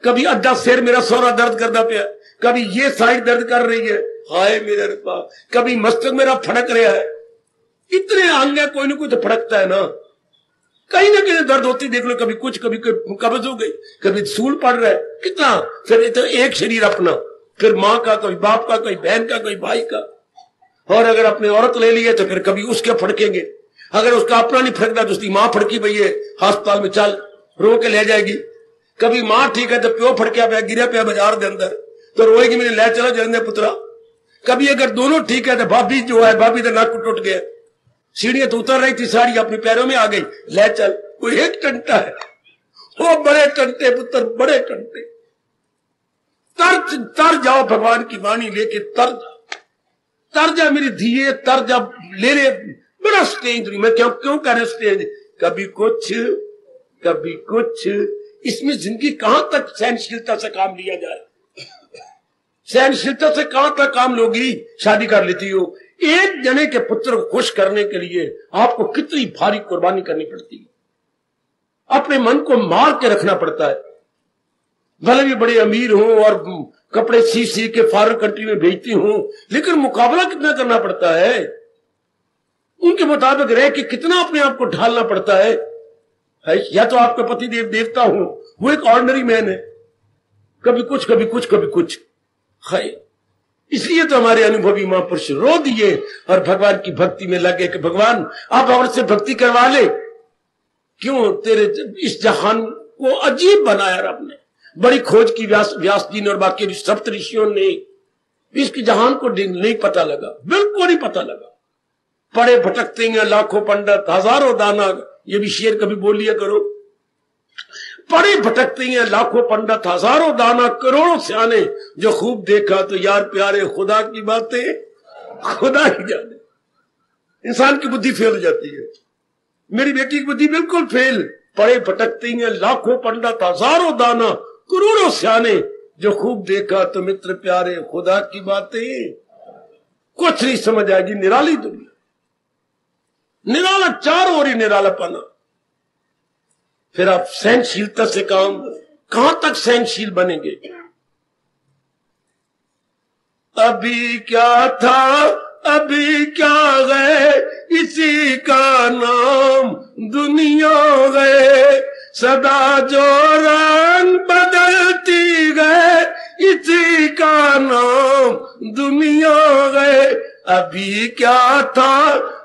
कभी अद्धा सिर मेरा सोरा दर्द करता पिया, कभी ये साइड दर्द कर रही है, हाय मेरे रब्बा, कभी मस्तक मेरा फड़क रहा है। इतने अंग है, कोई ना कोई तो फड़कता है ना, कहीं ना कहीं दर्द होती देख लो, कभी कुछ, कभी कब्ज हो गई, कभी सूल पड़ रहा है, कितना। फिर तो एक शरीर अपना, फिर माँ का, कोई बाप का, कोई बहन का, कोई भाई का। और अगर अपने औरत ले लिए तो फिर कभी उसके फड़केंगे, अगर उसका अपना नहीं फड़कता तो उसकी माँ फड़की पई है, अस्पताल में चल रो के ले जाएगी। कभी माँ ठीक है तो प्यो फड़किया पे गिरा पे बाजार के अंदर तो रोएगी, मैंने ले चलो जल्दी पुत्रा। कभी अगर दोनों ठीक है तो भाभी जो है, भाभी तो नाक टूट गया, सीढ़ियां तो उतर रही थी, साड़ी अपने पैरों में आ गई, ले चल। कोई एक टंटा है, ओ बड़े टंटे पुत्र, बड़े टंटे, तर जाओ भगवान की वाणी लेके, तर जा मेरी धीए, तर जा, ले ले। बड़ा स्टेज, मैं क्यों कह रहा स्टेज, कभी कुछ कभी कुछ। इसमें जिंदगी कहां तक सहनशीलता से काम लिया जाए, सहनशीलता से कहां तक काम लोगी शादी कर लेती हो। एक जने के पुत्र को खुश करने के लिए आपको कितनी भारी कुर्बानी करनी पड़ती है, अपने मन को मार के रखना पड़ता है। भले भी बड़े अमीर हो और कपड़े सी के फॉरेन कंट्री में भेजती हूं, लेकिन मुकाबला कितना करना पड़ता है, उनके मुताबिक रह के कितना अपने आप को ढालना पड़ता है। या तो आपका पति देवता हो, वो एक ऑर्डिनरी मैन है, कभी कुछ कभी कुछ कभी कुछ है। इसलिए तो हमारे अनुभवी महापुरुष रो दिए और भगवान की भक्ति में लगे कि भगवान आप और से भक्ति करवा ले। क्यों, तेरे इस जहान को अजीब बनाया रब ने। बड़ी खोज की व्यास जी ने और बाकी सप्त ऋषियों ने, इसकी जहान को नहीं पता लगा, बिल्कुल नहीं पता लगा। पड़े भटकते हैं लाखों पंडित हजारों दाना, ये भी शेर कभी बोल लिया करो। पड़े भटकते हैं लाखों पंडित हजारों दाना, करोड़ों सियाने, जो खूब देखा तो यार प्यारे खुदा की बातें खुदा ही जाने। इंसान की बुद्धि फेल हो जाती है, मेरी बेटी की बुद्धि बिल्कुल फेल। पड़े भटकते हैं लाखों पंडित हजारों दाना, करोड़ों सियाने, जो खूब देखा तो मित्र प्यारे खुदा की बातें कुछ नहीं समझ आएगी। निराली दुनिया, निराला, चारों ओर ही निराला पाना। फिर आप सहनशीलता से काम, कहां तक सहनशील बनेंगे। अभी क्या था अभी क्या गए, इसी का नाम दुनिया गए। सदा जो रंग बदलती गए, इसी का नाम दुनिया गए। अभी क्या था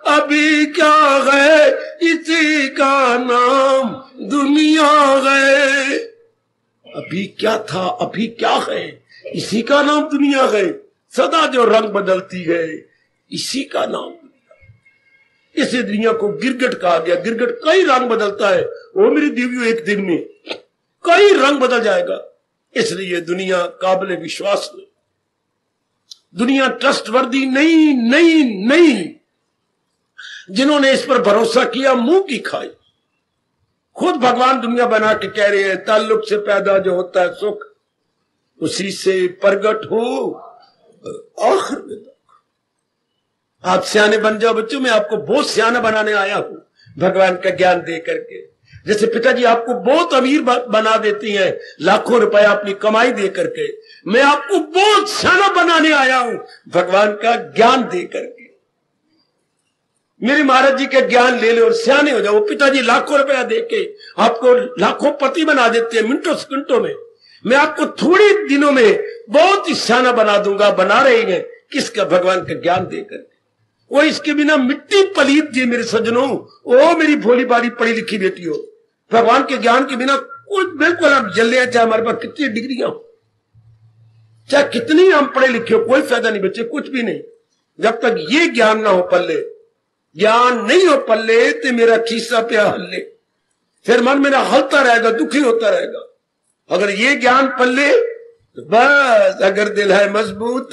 अभी क्या गए, इसी का नाम दुनिया गए। अभी क्या था अभी क्या है, इसी का नाम दुनिया गए। सदा जो रंग बदलती है, इसी का नाम दुनिया। इसी दुनिया को गिरगिट कहा गया। गिरगिट कई रंग बदलता है, वो मेरी देवियों एक दिन में कई रंग बदल जाएगा। इसलिए दुनिया काबिल विश्वास नहीं, दुनिया ट्रस्टवर्दी नहीं नहीं नहीं। जिन्होंने इस पर भरोसा किया मुंह की खाई। खुद भगवान दुनिया बना के कह रहे हैं, ताल्लुक से पैदा जो होता है सुख, उसी से प्रगट हो आखिर में दुख। आप सियाने बन जाओ बच्चों, मैं आपको बहुत सियाना बनाने आया हूं भगवान का ज्ञान दे करके। जैसे पिताजी आपको बहुत अमीर बना देती हैं लाखों रुपया अपनी कमाई दे करके, मैं आपको बहुत सियाना बनाने आया हूं भगवान का ज्ञान दे करके। मेरे महाराज जी का ज्ञान ले लो और सियाने हो जाओ। पिताजी लाखों रुपया देके आपको लाखों पति बना देते हैं मिनटों सेकंडों में। मैं आपको थोड़े दिनों में बहुत ही सियाना बना दूंगा, बना रहे हैं किसका, भगवान का ज्ञान देकर। वो इसके बिना मिट्टी पलीत जी मेरे सज्जनों, ओ मेरी भोली भाली पढ़ी लिखी बेटी हो, भगवान के ज्ञान के बिना कुछ बिल्कुल आप जल्ले, चाहे हमारे पास कितनी डिग्रियां हो, चाहे कितनी हम पढ़े लिखे हो, कोई फायदा नहीं बच्चे, कुछ भी नहीं। जब तक ये ज्ञान ना हो पल्ले, ज्ञान नहीं हो पल्ले, तो मेरा खीसा पे हल्ले, फिर मन मेरा हलता रहेगा, दुखी होता रहेगा। अगर ये ज्ञान पल्ले तो बस, अगर दिल है मजबूत,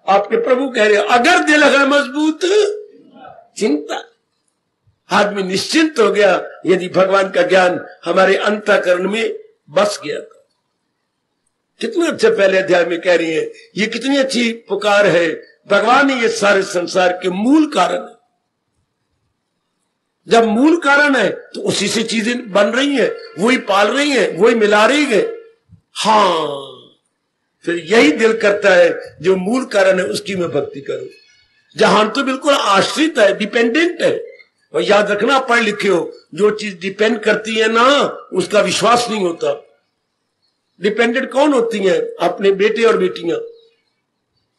आपके प्रभु कह रहे अगर दिल है मजबूत चिंता। आदमी निश्चिंत हो गया यदि भगवान का ज्ञान हमारे अंतःकरण में बस गया था। कितने अच्छे पहले अध्याय में कह रही है, ये कितनी अच्छी पुकार है। भगवान ही ये सारे संसार के मूल कारण है। जब मूल कारण है तो उसी से चीजें बन रही हैं, वही पाल रही हैं, वही मिला रही है। हाँ, फिर यही दिल करता है जो मूल कारण है उसकी मैं भक्ति करूं। जहां तो बिल्कुल आश्रित है, डिपेंडेंट है। और याद रखना, पढ़ लिखे हो, जो चीज डिपेंड करती है ना उसका विश्वास नहीं होता। डिपेंडेंट कौन होती हैं? अपने बेटे और बेटियां।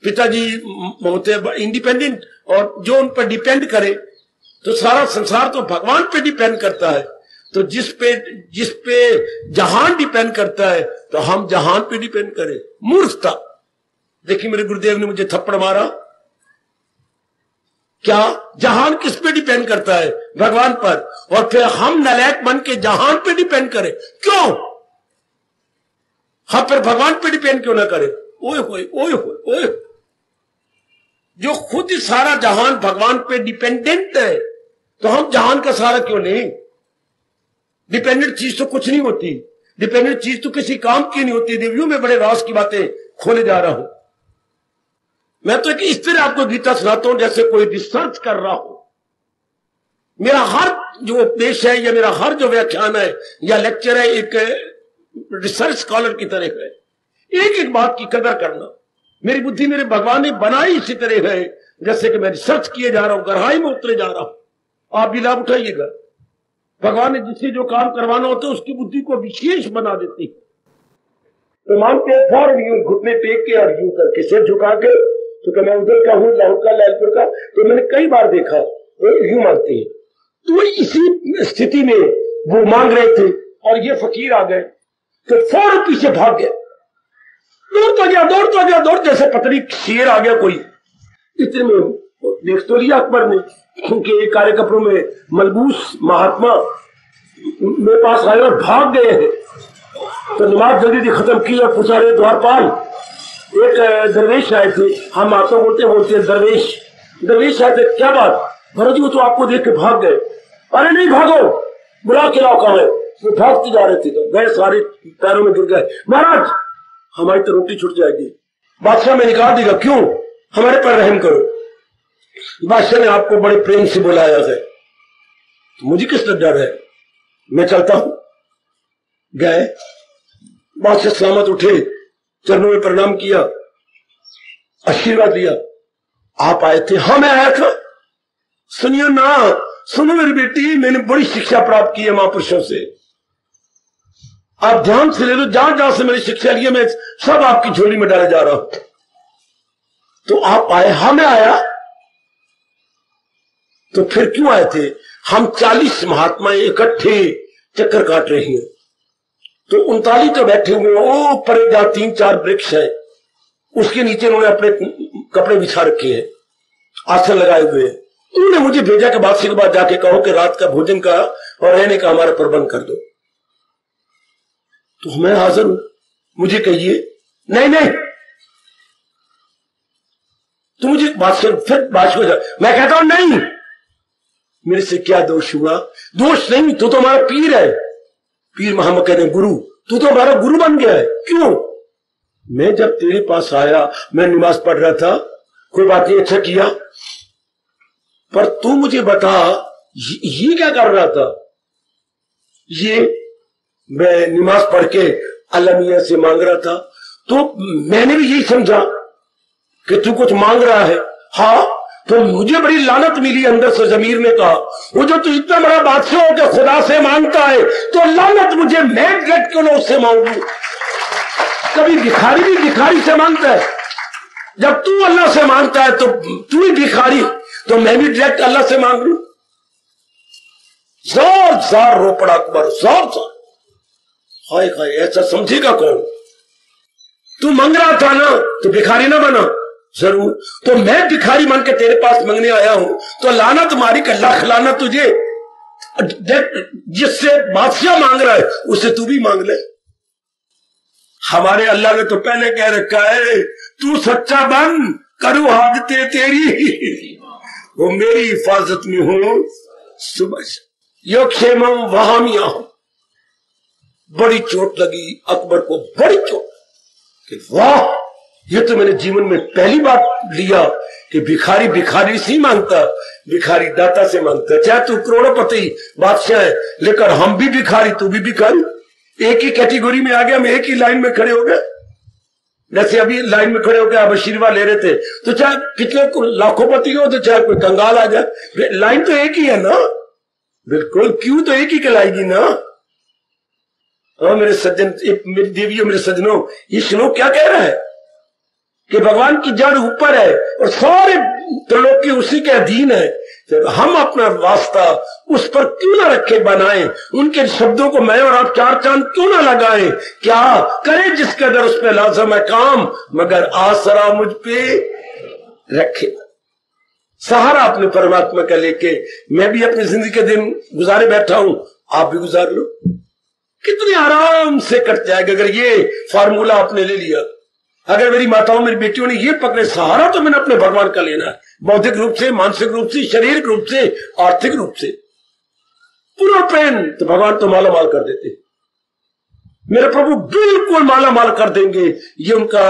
पिताजी होते हैं इंडिपेंडेंट, और जो उन पर डिपेंड करे, तो सारा संसार तो भगवान पे डिपेंड करता है। तो जिस पे जहान डिपेंड करता है तो हम जहान पे डिपेंड करें, मूर्खता। देखिए मेरे गुरुदेव ने मुझे थप्पड़ मारा। क्या जहान किस पे डिपेंड करता है? भगवान पर, और फिर हम नालायक बन के जहान पे डिपेंड करें। क्यों हम फिर भगवान पे डिपेंड क्यों ना करें? ओए होए ओए होए ओए, जो खुद सारा जहान भगवान पे डिपेंडेंट है, तो हम जहान का सहारा क्यों लें? डिपेंडेंट चीज तो कुछ नहीं होती, डिपेंडेंट चीज तो किसी काम की नहीं होती। रिव्यू में बड़े राज की बातें खोले जा रहा हूं मैं, तो इस तरह आपको गीता सुनाता हूं जैसे कोई रिसर्च कर रहा हो। मेरा हर जो उपदेश है या मेरा हर जो व्याख्यान है या लेक्चर है, एक रिसर्च स्कॉलर की तरह है। एक एक बात की कदर करना। मेरी बुद्धि मेरे भगवान ने बनाई इसी तरह है जैसे कि मैं रिसर्च किए जा रहा हूं, गहराई में उतरे जा रहा हूं। आप भी लाभ उठाइएगा। भगवान ने जिससे जो काम करवाना होता है उसकी बुद्धि को विशेष बना देती है। तो मानते हैं फौरन यूं घुटने टेक के और यूं करके सिर झुका के, तो मैं उधर का हूं, लाहौर का, लालपुर का, तो मैंने कई बार देखा यूं मानते हैं। तो इसी स्थिति में वो मांग रहे थे और ये फकीर आ गए, तो फौरन पीछे भाग गया, दौड़ता गया दौड़ता गया दौड़, जैसे पतली शेर आ गया कोई। इतने में देख तो लिया अकबर ने, क्योंकि एक काले कपड़ों में मलबूस महात्मा मेरे पास आए और भाग गए हैं। तो नमाज जल्दी से खत्म की और पूछा रहे द्वारपाल, एक दरवेश आए थे, हम महात्मा बोलते हैं दरवेश आए थे, क्या बात? महाराज वो तो आपको देख के भाग गए। अरे नहीं भागो, बुला के लाओ, कहाँ है? वो भागते जा रहे थे, तो गए सारे पैरों में गिर गए। महाराज हमारी तो रोटी छूट जाएगी, बादशाह में निकाल देगा, क्यों? हमारे पर रहम करो। बादशाह ने आपको बड़े प्रेम से बुलाया है, तो मुझे किस तरह डर है, मैं चलता हूं। गए, बादशाह सलामत उठे, चरणों में प्रणाम किया, आशीर्वाद दिया। आप आए थे? हाँ मैं आया था। सुनियो ना, सुनो मेरी बेटी, मैंने बड़ी शिक्षा प्राप्त की है महापुरुषों से, आप ध्यान से ले लो। जहां जहां से मेरी शिक्षा ली है मैं सब आपकी झोली में डाले जा रहा हूं। तो आप आए? हाँ मैं आया। तो फिर क्यों आए थे? हम 40 महात्माएं इकट्ठे चक्कर काट रहे हैं, तो 39 तो बैठे हुए, ओ परे जहां 3-4 वृक्ष है उसके नीचे उन्होंने अपने कपड़े बिछा रखे हैं, आसन लगाए हुए हैं। उन्होंने मुझे भेजा कि बादशाह के बाद जाके कहो कि रात का भोजन का और रहने का हमारा प्रबंध कर दो। तो मैं हाजिर हूं, मुझे कहिए। नहीं नहीं, तो मुझे बादशाह, फिर बादशाह मैं कहता हूं नहीं, मेरे से क्या दोष हुआ? दोष नहीं, तू तो हमारा पीर है, पीर मोहम्मद कहते हैं गुरु, तू तो हमारा गुरु बन गया है। क्यों? मैं जब तेरे पास आया, मैं नमाज पढ़ रहा था, कोई बात नहीं, अच्छा किया, पर तू मुझे बता ये क्या कर रहा था? ये मैं नमाज पढ़ के अल्लाह मियां से मांग रहा था, तो मैंने भी यही समझा कि तू कुछ मांग रहा है। हाँ, तो मुझे बड़ी लानत मिली अंदर से, जमीर ने कहा वो जो तू इतना बड़ा बादशाह हो के खुदा से मांगता है, तो लानत मुझे, मैं डायरेक्ट क्यों ना उससे मांगू? कभी भिखारी भी भिखारी से मांगता है, जब तू अल्लाह से मांगता है तो तू ही भिखारी, तो मैं भी डायरेक्ट अल्लाह से मांग लू? जोर जोर रो पड़ा अकबर, जोर जोर। हाय हाय, ऐसा समझेगा कौन? तू मांग रहा था ना, तो भिखारी ना बना? जरूर। तो मैं भिखारी बन के तेरे पास मांगने आया हूं, तो लाना तुम्हारी का लाख लाना तुझे। जिससे बादशाह मांग रहा है उससे तू भी मांग ले। हमारे अल्लाह ने तो पहले कह रखा है, तू सच्चा बन, करूं हाजते तेरी, वो मेरी हिफाजत में हो सुबह से, यो क्षेमम वहां मिया हो। बड़ी चोट लगी अकबर को, बड़ी चोट कि वाह, ये तो मैंने जीवन में पहली बार लिया कि भिखारी भिखारी से मांगता, भिखारी दाता से मांगता। चाहे तू करोड़पति बादशाह है, लेकिन हम भी भिखारी, तू भी भिखारी, एक ही कैटेगरी में आ गया। हम एक ही लाइन में खड़े हो गए, जैसे अभी लाइन में खड़े होकर आप आशीर्वाद ले रहे थे, तो चाहे कितने लाखों पति हो, तो चाहे कोई कंगाल आ जाए, लाइन तो एक ही है ना। बिल्कुल, क्यों तो एक ही कहलाएगी ना। हाँ मेरे सज्जन, मेरी देवियों, मेरे सज्जनों, ये श्लोक क्या कह रहा है कि भगवान की जड़ ऊपर है और सारे त्रिलोक के उसी के अधीन है। तो हम अपना वास्ता उस पर क्यों ना रखे बनाएं, उनके शब्दों को मैं और आप चार चांद क्यों ना लगाएं? क्या करे जिसके अंदर उस पर लाजम है काम, मगर आसरा मुझ पे रखे। सहारा अपने परमात्मा का लेके मैं भी अपनी जिंदगी के दिन गुजारे बैठा हूं, आप भी गुजार लो। कितने आराम से कट जाएगा अगर ये फार्मूला आपने ले लिया। अगर मेरी माताओं मेरी बेटियों ने ये पकड़े सहारा तो मैंने अपने भगवान का लेना है, बौद्धिक रूप से, मानसिक रूप से, शारीरिक रूप से, आर्थिक रूप से, पूरा प्रेम, तो भगवान तो माला माल कर देते। मेरे प्रभु बिल्कुल माला माल कर देंगे, ये उनका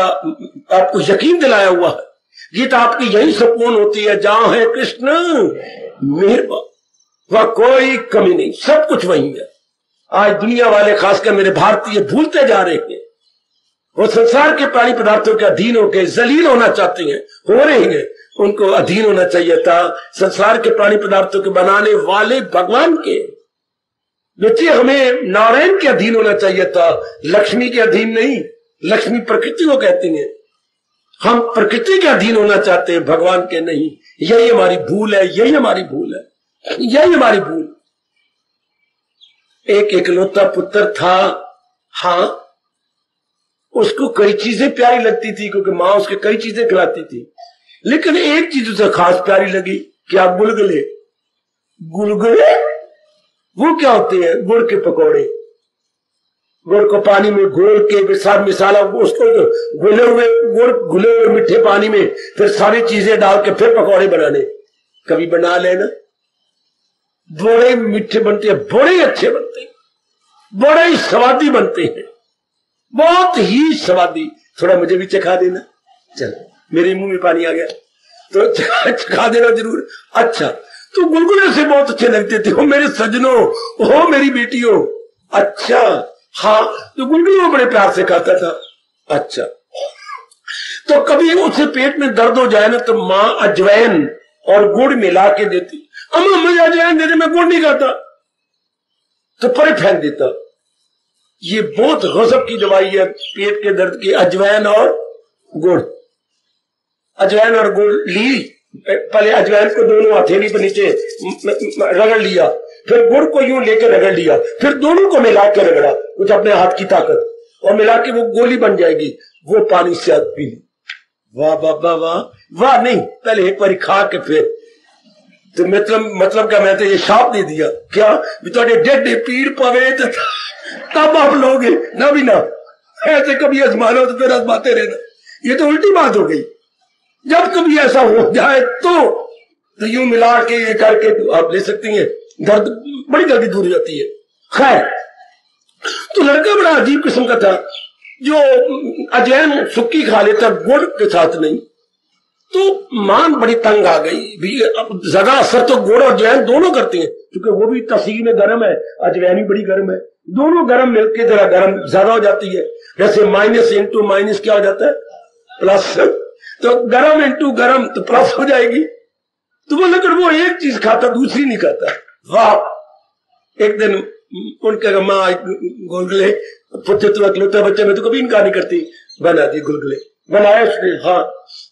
आपको यकीन दिलाया हुआ है। गीता आपकी यही सपूर्ण होती है, जहां है कृष्ण मेहरबान, वह कोई कमी नहीं, सब कुछ वही है। आज दुनिया वाले खासकर मेरे भारतीय भूलते जा रहे हैं, वो संसार के प्राणी पदार्थों के अधीन होकर जलील होना चाहते हैं, हो रहे हैं। उनको अधीन होना चाहिए था संसार के प्राणी पदार्थों के बनाने वाले भगवान के। बच्चे हमें नारायण के अधीन होना चाहिए था, लक्ष्मी के अधीन नहीं। लक्ष्मी प्रकृति को कहती है, हम प्रकृति के अधीन होना चाहते हैं, भगवान के नहीं। यही हमारी भूल है, यही हमारी भूल है, यही हमारी भूल। एक इकलौता पुत्र था, हाँ, उसको कई चीजें प्यारी लगती थी क्योंकि मां उसके कई चीजें खिलाती थी, लेकिन एक चीज उसे खास प्यारी लगी, क्या? गुलगुले। गुलगुले वो क्या होते हैं? गुड़ के पकौड़े। गुड़ को पानी में घोल के फिर सारा मिसाला उसको घुले हुए मीठे पानी में फिर सारी चीजें डाल के फिर पकौड़े बनाने। कभी बना लेना, बड़े मीठे बनते हैं, बड़े अच्छे बनते हैं, बड़े ही स्वादी बनते हैं, बहुत ही स्वादी। थोड़ा मुझे भी चखा देना। चल, मेरे मुंह में पानी आ गया तो चखा देना जरूर। अच्छा, तो गुलगुले से बहुत अच्छे लगते थे, हो मेरे सजनों, हो मेरी बेटियों। अच्छा, हाँ, तो गुलगुले बड़े प्यार से खाता था। अच्छा, तो कभी उसे पेट में दर्द हो जाए ना तो माँ अजवैन और गुड़ मिला के देती। अम्मा मुझे अजवैन दे दे, मैं गुड़ नहीं खाता, तो परे फेंक देता। ये बहुत गजब की दवाई है पेट के दर्द की, अजवैन और गुड़। अजवैन और गुड़ ली, पहले अजवैन को दोनों हथेली पर नीचे रगड़ लिया, फिर गुड़ को यूं लेकर रगड़ लिया, फिर दोनों को मिला के रगड़ा, कुछ अपने हाथ की ताकत, और मिला के वो गोली बन जाएगी। वो पानी से आप पी ली। वाह बाबा वाह, वाह नहीं, पहले एक बार खा के फिर तो मतलब क्या, मैं तो ये शाप दे दिया क्या थोड़े डेढ़ पीड़ पवे तब आप लोगे ना भी ना, ऐसे कभी आजमानो तो फिर आजमाते रहना। ये तो उल्टी बात हो गई। जब कभी ऐसा हो जाए तो यूं मिला के ये करके तो आप ले सकती हैं, दर्द बड़ी जल्दी दूर हो जाती है। खैर, तो लड़का बड़ा अजीब किस्म का था, जो अजवैन सुक्की खा लेता, गुड़ के साथ नहीं। तो मान बड़ी तंग आ गई भी, अब ज्यादा असर तो गुड़ और अजवैन दोनों करती हैं, क्योंकि वो भी तसीर में गर्म है, अजवैन भी बड़ी गर्म है, दोनों गर्म मिलके जरा गर्म ज्यादा हो जाती है। जैसे माइनस इंटू माइनस क्या हो जाता है? प्लस। तो गर्म इंटू गर्म तो प्लस हो जाएगी। तो वो लेकर वो एक चीज खाता, दूसरी नहीं खाता। वाह! एक दिन उनके माँ गुलगुले, पुत्र तो अकलौता बच्चा, में तो कभी इनकार नहीं करती, बना दी गुलगुले। बनाया उसने, हाँ,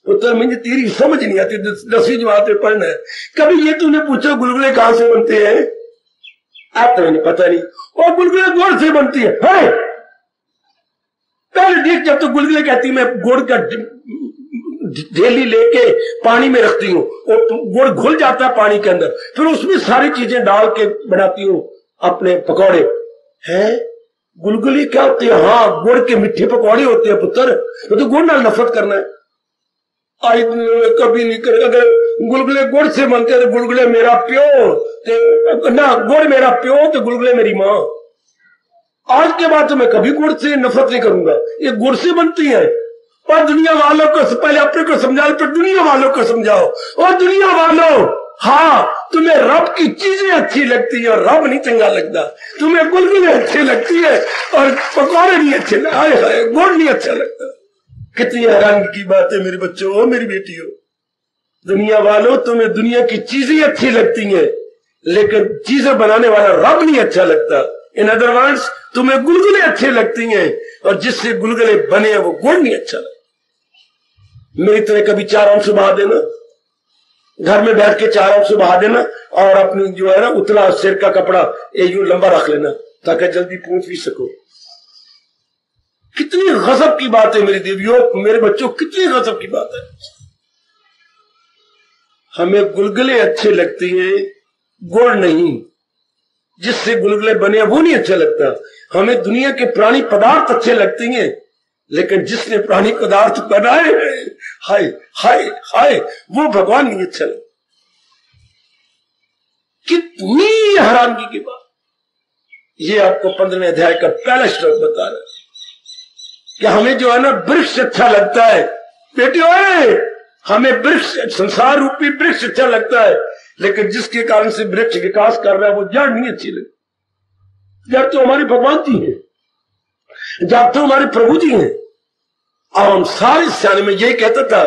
पुत्र मुझे तेरी समझ नहीं आती, 10वीं जमात में पढ़ना है। कभी ये तूने पूछा गुलगुले कहां से बनते हैं? आप तो मैंने पता नहीं। और गुलगुले गुड़ से बनती है। पहले देख, जब तो गुलगुले कहती मैं गुड़ का ढेली लेके पानी में रखती हूँ और गुड़ घुल जाता है पानी के अंदर, फिर उसमें सारी चीजें डाल के बनाती हूँ अपने पकौड़े। हैं गुलगुले क्या होते हैं? हाँ, गुड़ के मीठे पकौड़े होते हैं पुत्र। तो गुड़ नाल नफरत करना है? आई कभी नहीं करे। अगर गुलगुले गुड़ से बनते हैं तो गुलगुले मेरा प्यो ना, गुड़ मेरा प्यो तो गुलगुले मेरी माँ। आज के बाद तो मैं कभी गुड़ से नफरत नहीं करूंगा, ये गुड़ से बनती है। और दुनिया वालों को पहले अपने को समझाओ, फिर दुनिया वालों को समझाओ। और दुनिया वालों, हाँ, तुम्हें रब की चीजें अच्छी लगती है और रब नहीं चंगा लगता। तुम्हें गुलगुले अच्छे लगती है और पकौड़े नहीं अच्छे, गुड़ नहीं अच्छा लगता। कितनी हैरानी की बात है मेरे बच्चों, मेरी बेटियों। दुनिया वालों, तुम्हें दुनिया की चीजें अच्छी लगती हैं, लेकिन चीजें बनाने वाला रब नहीं अच्छा लगता। इन अदर वर्ड्स, तुम्हें गुलगुले अच्छे लगती हैं और जिससे गुलगुले बने हैं वो गुड़ नहीं अच्छा लगता। मेरी तरह कभी 4 अंश बहा देना, घर में बैठ के 4 अंश बहा देना, और अपनी जो है ना उतला सिर का कपड़ा ये यूं लंबा रख लेना ताकि जल्दी पहुंच भी सको। कितनी गजब की बात है मेरी देवियों, मेरे बच्चों, कितनी गजब की बात है। हमें गुलगुले अच्छे लगते हैं, गुड़ नहीं। जिससे गुलगुले बने वो नहीं अच्छा लगता। हमें दुनिया के प्राणी पदार्थ अच्छे लगते हैं, लेकिन जिसने प्राणी पदार्थ बनाए हाय हाय हाय वो भगवान नहीं अच्छा लगता। कितनी हैरानगी की बात। ये आपको 15वें अध्याय का पहला श्लोक बता रहा है कि हमें जो है ना वृक्ष अच्छा लगता है। बेटियों, हमें वृक्ष, संसार रूपी वृक्ष अच्छा लगता है, लेकिन जिसके कारण से वृक्ष विकास कर रहा है वो जड़ नहीं अच्छी लगती। जड़ तो हमारे भगवान जी हैं, जड़ तो हमारे प्रभु जी हैं। और हम सारे सियाने, में यही कहता था,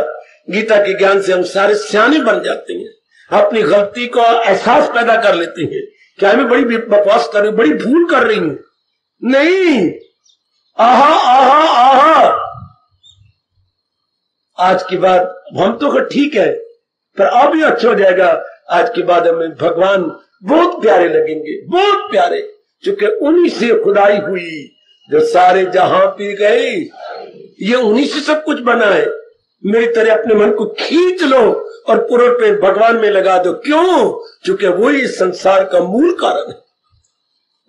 गीता के ज्ञान से हम सारे सियाने बन जाते हैं, अपनी गलती का एहसास पैदा कर लेते हैं। क्या मैं बड़ी बकवास कर रही हूं, बड़ी भूल कर रही हूं? नहीं, आहा आहा आहा। आज के बाद हम तो ठीक है, पर अब भी अच्छा हो जाएगा। आज के बाद हमें भगवान बहुत प्यारे लगेंगे, बहुत प्यारे, क्योंकि उन्हीं से खुदाई हुई जो सारे जहां पी गए। ये उन्हीं से सब कुछ बना है। मेरी तरह अपने मन को खींच लो और पूरे पे भगवान में लगा दो। क्यों? क्योंकि वो इस संसार का मूल कारण है।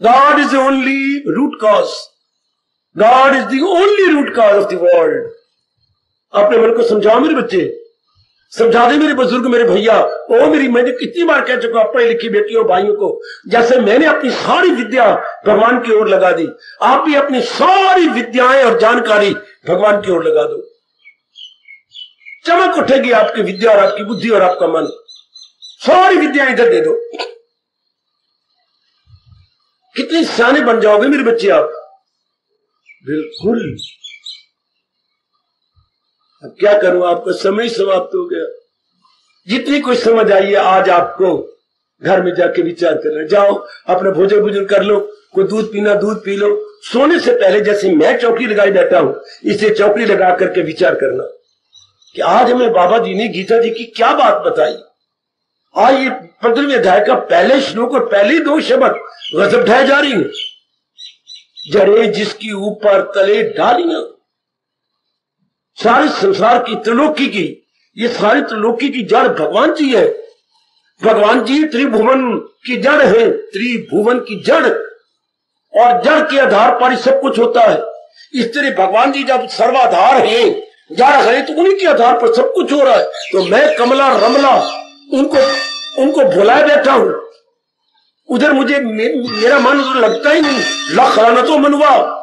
God is the only root cause, God is the only root cause of the world. अपने मन को समझाओ मेरे बच्चे, समझा दे मेरे बुजुर्ग, मेरे भैया। ओ मेरी, मैंने कितनी बार कह चुका पढ़ी लिखी बेटियों भाइयों को, जैसे मैंने अपनी सारी विद्या भगवान की ओर लगा दी, आप भी अपनी सारी विद्याएं और जानकारी भगवान की ओर लगा दो। चमक उठेगी आपकी विद्या और आपकी बुद्धि और आपका मन। सारी विद्या इधर दे दो। कितने सियाने बन जाओगे मेरे बच्चे आप। बिल्कुल। अब क्या करूं, आपका समय समाप्त हो गया। जितनी कुछ समझ आई है आज आपको घर में जाके विचार करना। जाओ अपना भोजन कर लो, कोई दूध पीना दूध पी लो। सोने से पहले जैसे मैं चौकी लगाई बैठा हूं, इसे चौकी लगा करके विचार करना कि आज हमें बाबा जी ने गीता जी की क्या बात बताई। आज ये 15वें अध्याय का पहले श्लोक और पहले 2 शब्द गजब ढाए जा रही है। जड़े जिसकी ऊपर तले डालियां। सारे संसार की, त्रिलोकी की, ये सारी त्रिलोकी की जड़ भगवान जी है। भगवान जी त्रिभुवन की जड़ है, त्रिभुवन की जड़, और जड़ के आधार पर ही सब कुछ होता है। इस तरह भगवान जी जब सर्वाधार है, जड़ है, तो उन्हीं के आधार पर सब कुछ हो रहा है। तो मैं कमला रमला उनको भुलाए बैठा हूं। उधर मुझे मेरा मन उधर लगता ही नहीं। लख राना तो मनवा,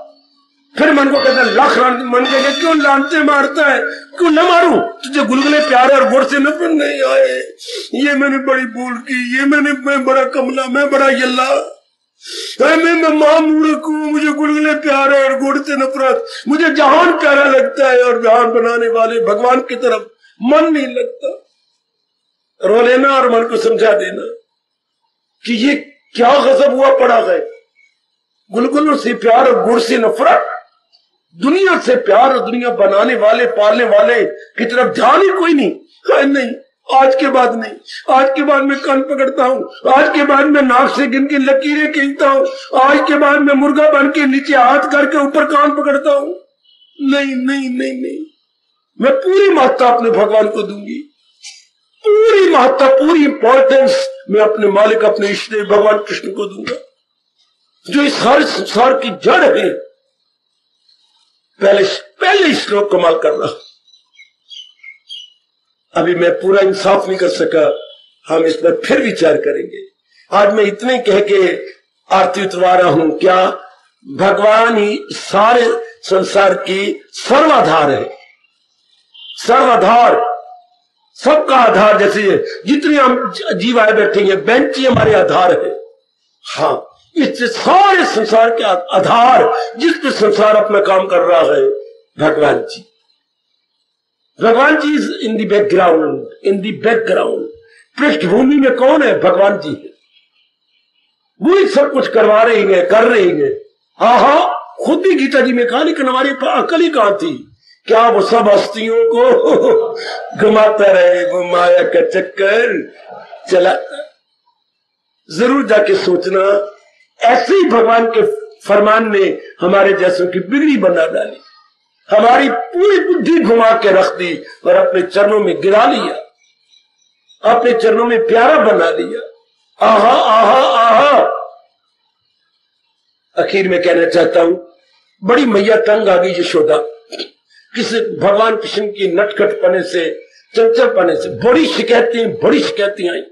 फिर मन को कहता लख रान, मन कहते क्यों लानते मारता है, क्यों न मारूं, तुझे गुलगुले प्यारे और गुड़ से नफरत नहीं आए। ये मैंने बड़ी भूल की, मैं बड़ा कमला, मैं बड़ा यल्ला, मैं महामूर्ख हूं, मुझे गुलगुले प्यारे और गुड़ से नफरत। मुझे जहान प्यारा लगता है और जहान बनाने वाले भगवान की तरफ मन नहीं लगता। रो लेना और मन को समझा देना कि ये क्या गजब हुआ पड़ा है। गुलगुलों से प्यार और गुड़ से नफरत, दुनिया से प्यार और दुनिया बनाने वाले पालने वाले की तरफ ध्यान ही कोई नहीं। नहीं, आज के बाद नहीं। आज के बाद मैं कान पकड़ता हूँ, आज के बाद मैं नाक से गिन के लकीरें खींचता हूँ, आज के बाद मैं मुर्गा बन के नीचे हाथ करके ऊपर कान पकड़ता हूँ। नहीं नहीं नहीं नहीं, मैं पूरी महत्ता अपने भगवान को दूंगी, पूरी महत्ता, पूरी इंपॉर्टेंस मैं अपने मालिक, अपने इष्ट देव भगवान कृष्ण को दूंगा, जो इस हर संसार की जड़ है। पहले श्लोक कमाल कर रहा। अभी मैं पूरा इंसाफ नहीं कर सका, हम इस पर फिर विचार करेंगे। आज मैं इतने कह के आरती उतरवा रहा हूं। क्या भगवान ही सारे संसार की सर्वाधार है, सर्वाधार, सबका आधार। जैसे जितने हम जीव आए बैठे हैं, बेंच ही हमारे आधार है। हाँ, इससे सारे संसार के आधार, जिस पे संसार अपना काम कर रहा है, भगवान जी। भगवान जी is in the background, in the background. पृष्ठभूमि में कौन है? भगवान जी है। वो ही सब कुछ करवा रहे हैं, कर रहे हैं। हाँ हाँ, खुद ही गीता जी में कहा, लेकिन हमारी अकल ही कहां थी। क्या वो सब हस्तियों को घुमाता रहे, वो माया का चक्कर चलाता। जरूर जाके सोचना, ऐसे ही भगवान के फरमान ने हमारे जैसों की बिगड़ी बना डाली, हमारी पूरी बुद्धि घुमा के रख दी और अपने चरणों में गिरा लिया। अपने चरणों में प्यारा बना लिया। आहा आहा आहा। आखिर में कहना चाहता हूं, बड़ी मैया तंग आ गई यशोदा किस भगवान कृष्ण की नटखट पने से, चंचल पने से। बड़ी शिकायतें आई।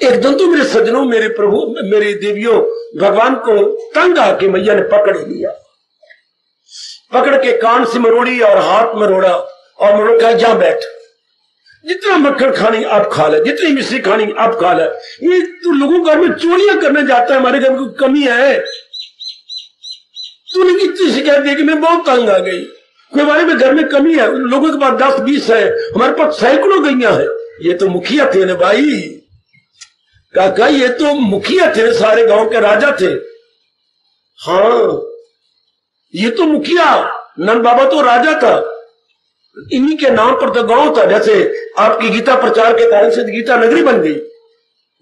एकदम तो मेरे सज्जनों, मेरे प्रभु, मेरे देवियों, भगवान को तंग आके मैया ने पकड़ लिया। पकड़ के कान से मरोड़ी और हाथ मरोड़ा और मरोड़ कहा जा बैठ, जितना मक्खन खानी आप खा ले, जितनी मिश्री खानी आप खा ले। ये तो लोगों घर में चोरियां करने जाता है, हमारे घर में कमी है। तूने कितनी शिकायत दी कि मैं बहुत तंग आ गई, कोई हमारे में घर में कमी है, लोगों के पास 10-20 है, हमारे पास सैकड़ों गैया है। ये तो मुखिया थे ना भाई, काका ये तो मुखिया थे, सारे गांव के राजा थे। हाँ ये तो मुखिया, नंद बाबा तो राजा था, इन्हीं के नाम पर तो गांव था। जैसे आपकी गीता प्रचार के कारण से गीता नगरी बन गई,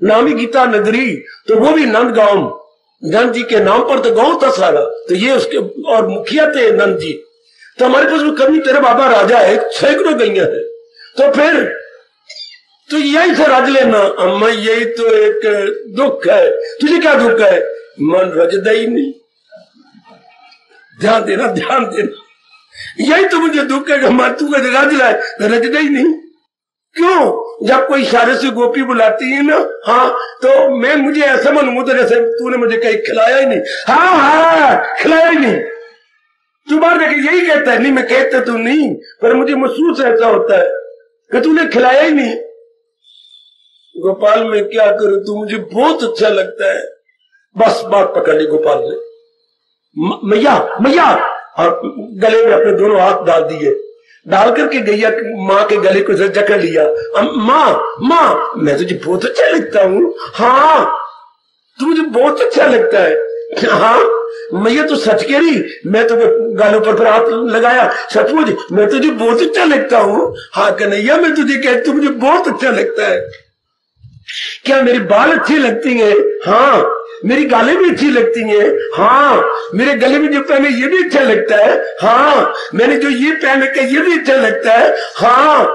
नाम ही गीता नगरी, तो वो भी नंद गांव, नंद जी के नाम पर तो गांव था सारा। तो ये उसके और मुखिया थे नंद जी। तो हमारे पास वो कभी तेरे बाबा राजा है, सैकड़ों गैया है, तो फिर तो यही से राज लेना। अम्मा यही तो एक दुख है। तुझे क्या दुख है? मन रजदा ही नहीं। ध्यान देना, ध्यान देना, यही तो मुझे दुख है कि तू का राज लाए रजदा ही नहीं। क्यों? जब कोई इशारे से गोपी बुलाती है ना, हाँ, तो मैं मुझे ऐसा मालूम होता जैसे तूने मुझे कहीं खिलाया ही नहीं। हाँ खिलाया ही नहीं। तू बार देखे यही कहता है, नहीं मैं कहता तो नहीं, पर मुझे महसूस ऐसा होता है कि तूने खिलाया ही नहीं। गोपाल मैं क्या करूं, तू मुझे बहुत अच्छा लगता है। बस बात पकड़ ली गोपाल ने। मैया मैया, और गले में अपने दोनों हाथ डाल दिए, डाल करके गैया माँ के गले को जकड़ लिया। माँ माँ मैं तुझे बहुत अच्छा लगता हूँ। हाँ तू मुझे बहुत अच्छा लगता है। हाँ मैया तो सच कह रही, मैं तो गालों पर हाथ लगाया, सचमुच मैं तुझे बहुत अच्छा लगता हूँ। हाँ कन्हैया मैं तुझे कहती, तू मुझे बहुत अच्छा लगता है। क्या मेरी बाल अच्छी लगती है? हाँ मेरी गालें भी अच्छी लगती हैं। हाँ मेरे गले में जो पहने ये भी अच्छा लगता है। हाँ मैंने जो ये पहन रखा ये भी अच्छा लगता है। हाँ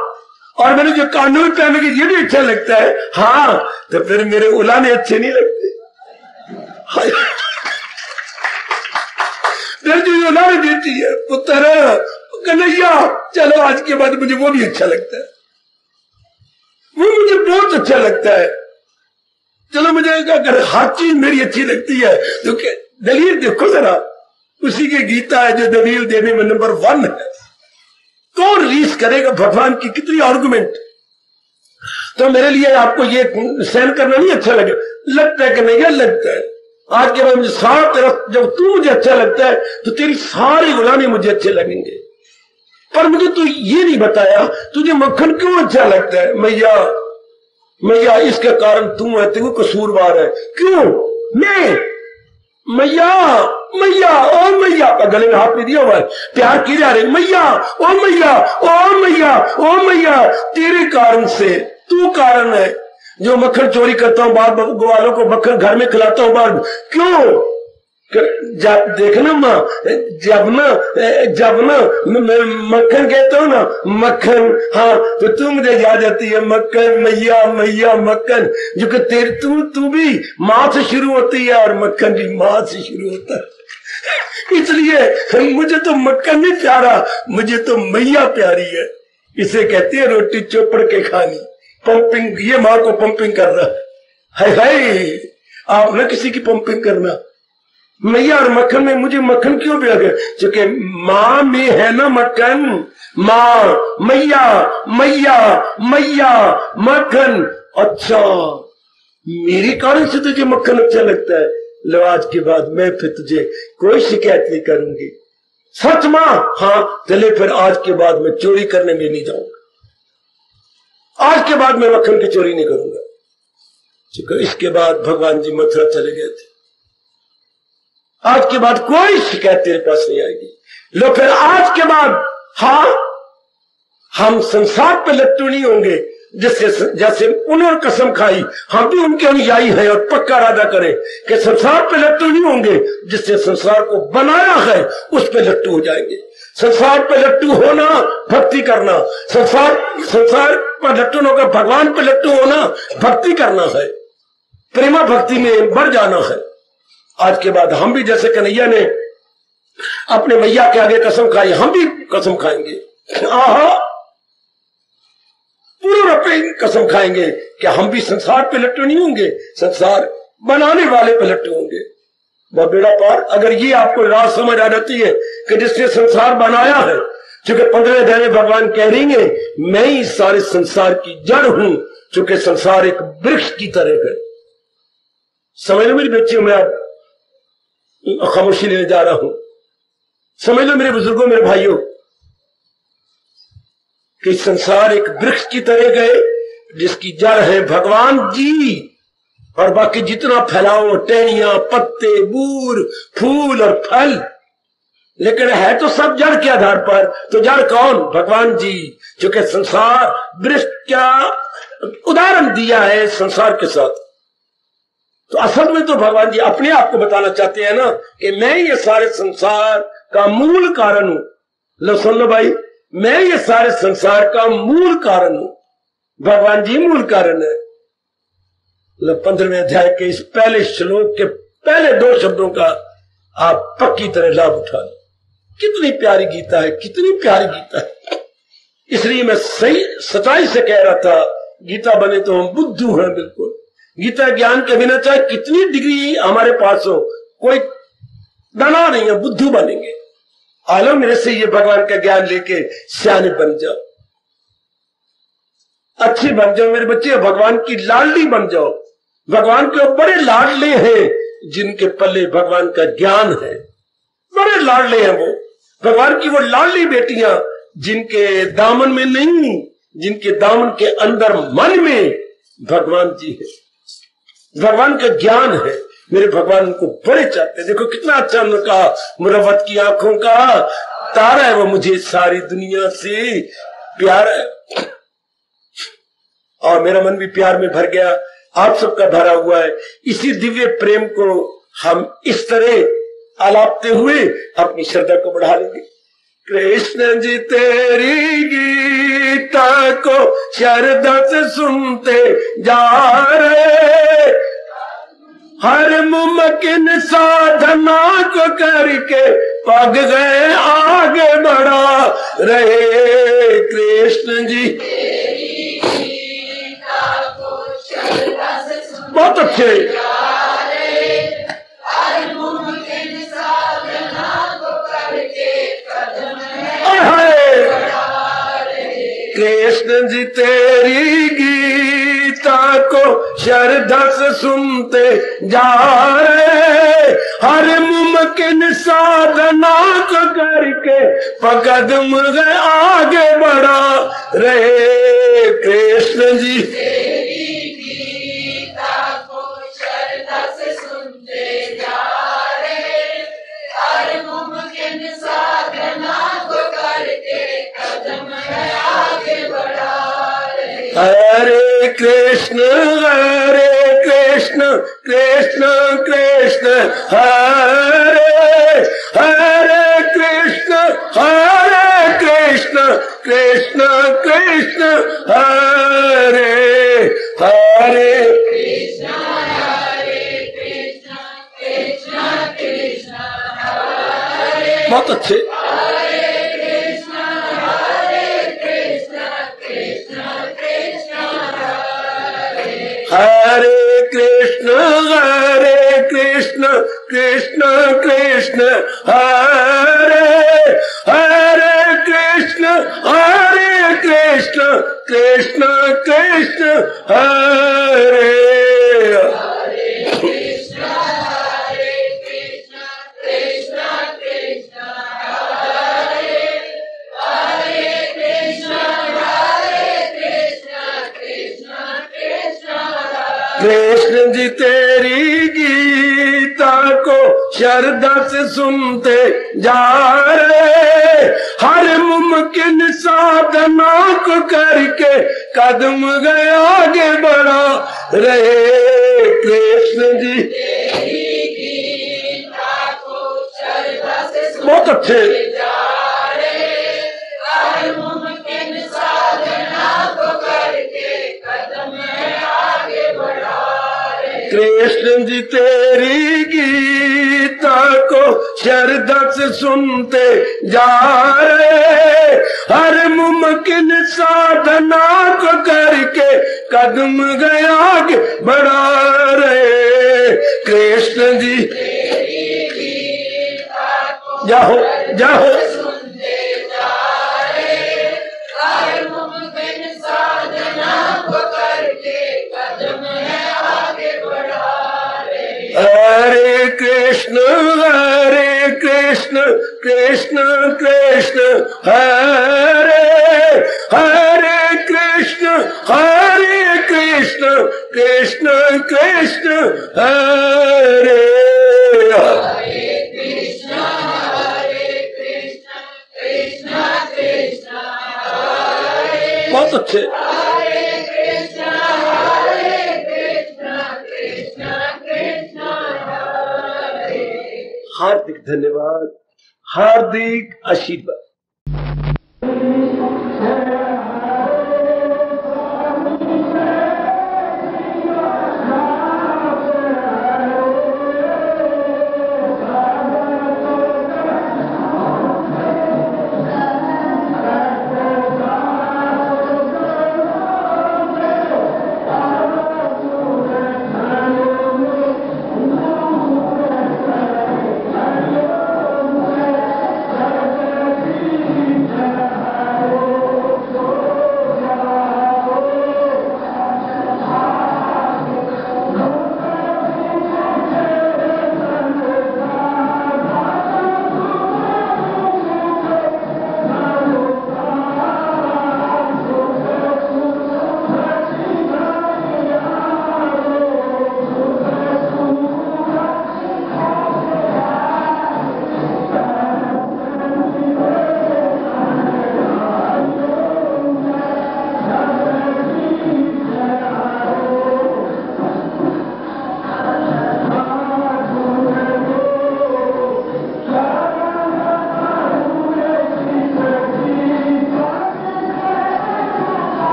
और मैंने जो कानों में पहन रखे ये भी अच्छा लगता है। हाँ तो फिर मेरे उलाने अच्छे नहीं लगते? फिर जो उलाने देती है पुत्र कन्हैया, चलो आज के बाद मुझे वो भी अच्छा लगता है, वो मुझे बहुत अच्छा लगता है। चलो मुझे अगर हर चीज मेरी अच्छी लगती है तो दलील देखो जरा, उसी के गीता है जो दलील देने में नंबर 1 है। कौन रीस करेगा भगवान की कितनी आर्गुमेंट। तो मेरे लिए आपको ये सहन करना नहीं अच्छा लगे, लगता है कि नहीं यार लगता है। आज के बाद मुझे सारा तरफ जब तू मुझे अच्छा लगता है तो तेरी सारी गुलामी मुझे अच्छे लगेंगे। पर मुझे तो ये नहीं बताया तुझे मक्खन क्यों अच्छा लगता है। मैया मैया इसके कारण तू है, तू कसूरवार है। क्यों? मैं? मैया मैया ओ मैया, गले में हाथ नहीं दिया हुआ है, प्यार की जा रही। मैया ओ मैया ओ मैया ओ मैया, तेरे कारण से, तू कारण है जो मक्खन चोरी करता हूं, बार ग्वालों को मक्खन घर में खिलाता हूं बार। क्यों? जब देखना माँ, जब ना मैं मक्खन कहता हूँ ना, मक्खन, हाँ तो तू मुझे याद आती है मक्खन, मैया मैया मक्खन, जो कि तेरे तू भी माँ से शुरू होती है और मक्खन भी माँ से शुरू होता है। इसलिए मुझे तो मक्खन नहीं प्यारा, मुझे तो मैया प्यारी है। इसे कहती है रोटी चोपड़ के खानी। पंपिंग, ये माँ को पंपिंग कर रहा है। हाय आप ना किसी की पंपिंग करना। मैया और मक्खन में मुझे मक्खन क्यों प्यार है? क्योंकि माँ में है ना मक्खन। माँ मैया मैया मैया मक्खन। अच्छा मेरे कारण से तुझे मक्खन अच्छा लगता है। लो आज के बाद मैं फिर तुझे कोई शिकायत नहीं करूंगी। सच माँ? हाँ चले फिर आज के बाद मैं चोरी करने में नहीं जाऊंगा। आज के बाद मैं मक्खन की चोरी नहीं करूंगा। इसके बाद भगवान जी मथुरा चले गए थे। आज के बाद कोई शिकायत तेरे पास नहीं आएगी। लो फिर आज के बाद, हाँ हम संसार पे लट्टू नहीं होंगे, जिससे जैसे उन्होंने कसम खाई हम भी उनके अनुयायी हैं और पक्का इरादा करें कि संसार पे लट्टू नहीं होंगे, जिससे संसार को बनाया है उस पे लट्टू हो जाएंगे। संसार पे लट्टू होना भक्ति करना, संसार पर लट्टू न होकर भगवान पे लट्टू होना भक्ति करना है, प्रेमा भक्ति में बढ़ जाना है। आज के बाद हम भी जैसे कन्हैया ने अपने मैया के आगे कसम खाई, हम भी कसम खाएंगे, आहा पूरे रुपए कसम खाएंगे कि हम भी संसार पे लट्टू नहीं होंगे, संसार बनाने वाले पे लट्टू होंगे। वह बेड़ा पार। अगर ये आपको राज समझ आ जाती है कि जिसने संसार बनाया है, चूंकि 15वें अध्याय में भगवान कह रही है मैं ही सारे संसार की जड़ हूं, चूंकि संसार एक वृक्ष की तरह है। समझ लो मेरी बच्चियों, मैं अब खामोशी लेने जा रहा हूं। समझ लो मेरे बुजुर्गों, मेरे भाइयों, कि संसार एक वृक्ष की तरह गए जिसकी जड़ है भगवान जी, और बाकी जितना फैलाओ टहनियां, पत्ते, बूर, फूल और फल, लेकिन है तो सब जड़ के आधार पर। तो जड़ कौन? भगवान जी, क्योंकि संसार वृक्ष का उदाहरण दिया है संसार के साथ। तो असल में तो भगवान जी अपने आप को बताना चाहते हैं ना कि मैं ये सारे संसार का मूल कारण हूं। लो सुन लो भाई, मैं ये सारे संसार का मूल कारण हूं। भगवान जी मूल कारण है। 15वें अध्याय के इस पहले श्लोक के पहले 2 शब्दों का आप पक्की तरह लाभ उठा लो। कितनी प्यारी गीता है, कितनी प्यारी गीता है। इसलिए मैं सही सच्चाई से कह रहा था, गीता बने तो हम बुद्धू हैं बिल्कुल। गीता ज्ञान के बिना चाहे कितनी डिग्री हमारे पास हो, कोई दाना नहीं है, बुद्धू बनेंगे। आलो मेरे से ये भगवान का ज्ञान लेके सियाने बन जाओ, अच्छे बन जाओ मेरे बच्चे, भगवान की लाडली बन जाओ। भगवान के बड़े लाडले हैं जिनके पल्ले भगवान का ज्ञान है, बड़े लाडले हैं वो। भगवान की वो लाडली बेटियां जिनके दामन में नहीं, जिनके दामन के अंदर मन में भगवान जी है, भगवान का ज्ञान है। मेरे भगवान उनको बड़े चाहते हैं। देखो कितना अच्छा उनका मुरव्वत की आंखों का तारा है, वो मुझे सारी दुनिया से प्यार है। और मेरा मन भी प्यार में भर गया, आप सबका भरा हुआ है। इसी दिव्य प्रेम को हम इस तरह आलापते हुए अपनी श्रद्धा को बढ़ा लेंगे। कृष्ण जी तेरी गीता को श्रद्धा से सुनते जा रहे, हर मुमकिन साधना को करके पग गए आगे बढ़ा रहे। कृष्ण जी बहुत अच्छे, कृष्ण जी तेरी गीता को श्रद्धा से सुनते जा रहे, हर मुमकिन साधना को करके कदम आगे बढ़ा रहे। कृष्ण जी हरे कृष्ण कृष्ण कृष्ण हरे हरे, कृष्ण कृष्ण कृष्ण हरे हरे। बहुत अच्छे। हरे कृष्ण कृष्ण कृष्ण हरे हरे, कृष्ण कृष्ण कृष्ण हरे। कृष्ण जी तेरी गीता को श्रद्धा से सुनते जा रहे, हर मुमकिन साधना को करके कदम गए आगे बढ़ा रहे। कृष्ण जी बहुत अच्छे। कृष्ण जी तेरी गीता को श्रद्धा से सुनते जा रहे, हर मुमकिन साधना को करके कदम गए आगे बढ़ा रहे। कृष्ण जी जाओ जाओ हरे कृष्ण कृष्ण कृष्ण हरे हरे, कृष्ण कृष्ण कृष्ण हरे बहुत अच्छे। हार्दिक धन्यवाद, हार्दिक आशीर्वाद।